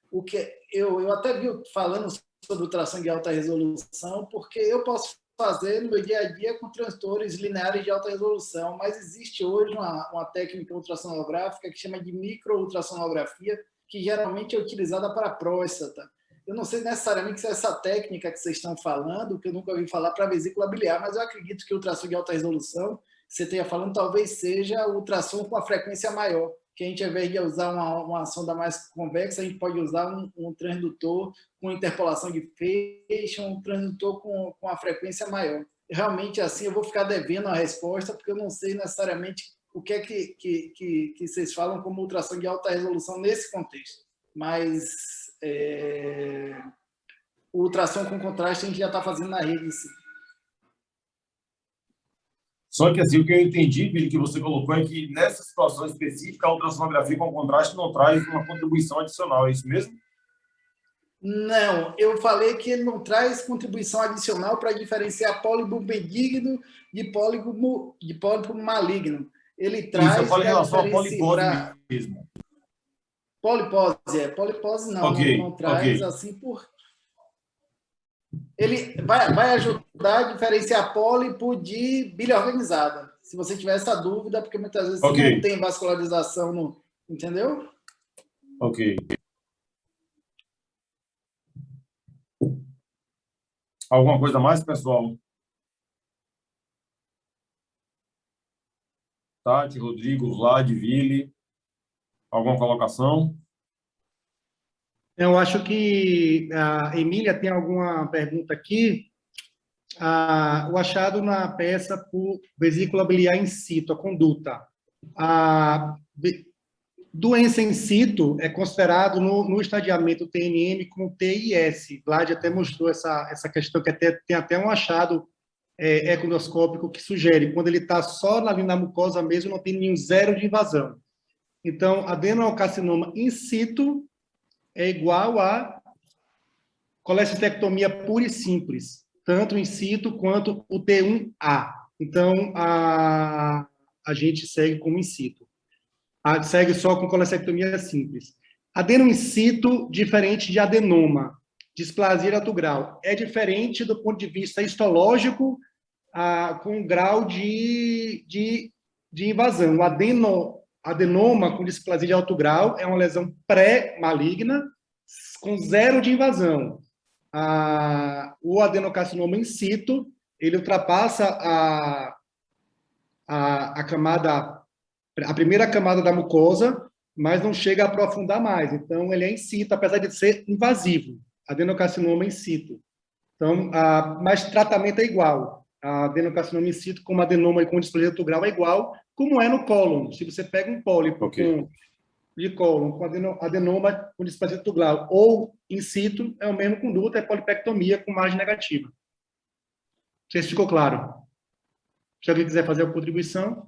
[SPEAKER 3] o que eu até vi falando sobre ultrassom de alta resolução, porque eu posso fazer no meu dia a dia com transdutores lineares de alta resolução, mas existe hoje uma técnica ultrassonográfica que chama de micro-ultrassonografia, que geralmente é utilizada para a próstata. Eu não sei necessariamente se é essa técnica que vocês estão falando, que eu nunca ouvi falar para a vesícula biliar, mas eu acredito que o ultrassom de alta resolução, que você esteja falando, talvez seja o ultrassom com a frequência maior, que a gente, ao invés de usar uma sonda mais convexa, a gente pode usar um transdutor com interpolação de feixe, um transdutor com a frequência maior. Realmente, assim, eu vou ficar devendo a resposta, porque eu não sei necessariamente o que é que vocês falam como ultrassom de alta resolução nesse contexto. Mas o ultrassom com contraste a gente já está fazendo na rede, sim.
[SPEAKER 1] Só que assim, o que eu entendi, Billy, que você colocou é que nessa situação específica, a ultrassonografia com contraste não traz uma contribuição adicional, é isso mesmo?
[SPEAKER 3] Não, eu falei que ele não traz contribuição adicional para diferenciar pólipo benigno de pólipo maligno. Ele traz...
[SPEAKER 1] Isso, eu falo em relação a polipose mesmo.
[SPEAKER 3] Polipose não traz assim por... Ele vai ajudar a diferenciar pólipo de bile organizada. se você tiver essa dúvida, porque muitas vezes
[SPEAKER 1] Ok.
[SPEAKER 3] não tem vascularização, no, entendeu?
[SPEAKER 1] Ok. Alguma coisa mais, pessoal? Tati, Rodrigo, Vlad, Vili, alguma colocação?
[SPEAKER 5] Eu acho que a Emília tem alguma pergunta aqui. O achado na peça por vesícula biliar in situ, a conduta. A doença in situ é considerado no estadiamento TNM como TIS. Vlad até mostrou essa questão, que tem até um achado ecognoscópico que sugere, quando ele está só ali na mucosa mesmo, não tem nenhum zero de invasão. Então, adenocarcinoma in situ é igual a colecistectomia pura e simples, tanto in situ quanto o T1A. Então, a gente segue como in situ. Segue só com colecistectomia simples. Adeno in situ, diferente de adenoma. Displasia autograu. É diferente do ponto de vista histológico, com grau de invasão. O adenoma com displasia de alto grau é uma lesão pré-maligna com zero de invasão. O adenocarcinoma in situ, ele ultrapassa a primeira camada da mucosa, mas não chega a aprofundar mais. Então, ele é in situ, apesar de ser invasivo. Adenocarcinoma in situ. Então, mas tratamento é igual. A adenocarcinoma in situ, como adenoma com displasia de alto grau, é igual, como é no cólon. Se você pega um pólipo de cólon com adenoma com displasia de alto grau ou in situ, é o mesmo conduta, é polipectomia com margem negativa. Não sei se ficou claro. Se alguém quiser fazer a contribuição.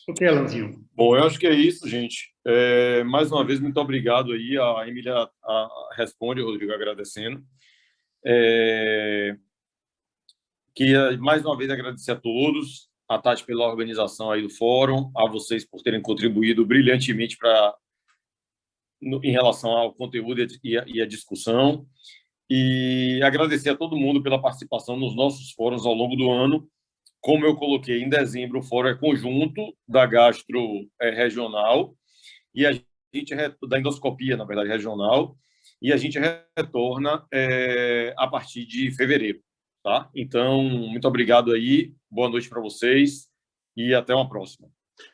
[SPEAKER 5] O que é, Lanzinho?
[SPEAKER 1] Bom, eu acho que é isso, gente. Mais uma vez, muito obrigado aí. A Emília responde, Rodrigo, agradecendo. Queria, mais uma vez, agradecer a todos, a Tati pela organização aí do fórum, a vocês por terem contribuído brilhantemente em relação ao conteúdo e a discussão. E agradecer a todo mundo pela participação nos nossos fóruns ao longo do ano. Como eu coloquei, em dezembro, o fórum é conjunto da gastro regional e a gente da endoscopia, na verdade, regional, e a gente retorna a partir de fevereiro, tá? Então, muito obrigado aí, boa noite para vocês e até uma próxima.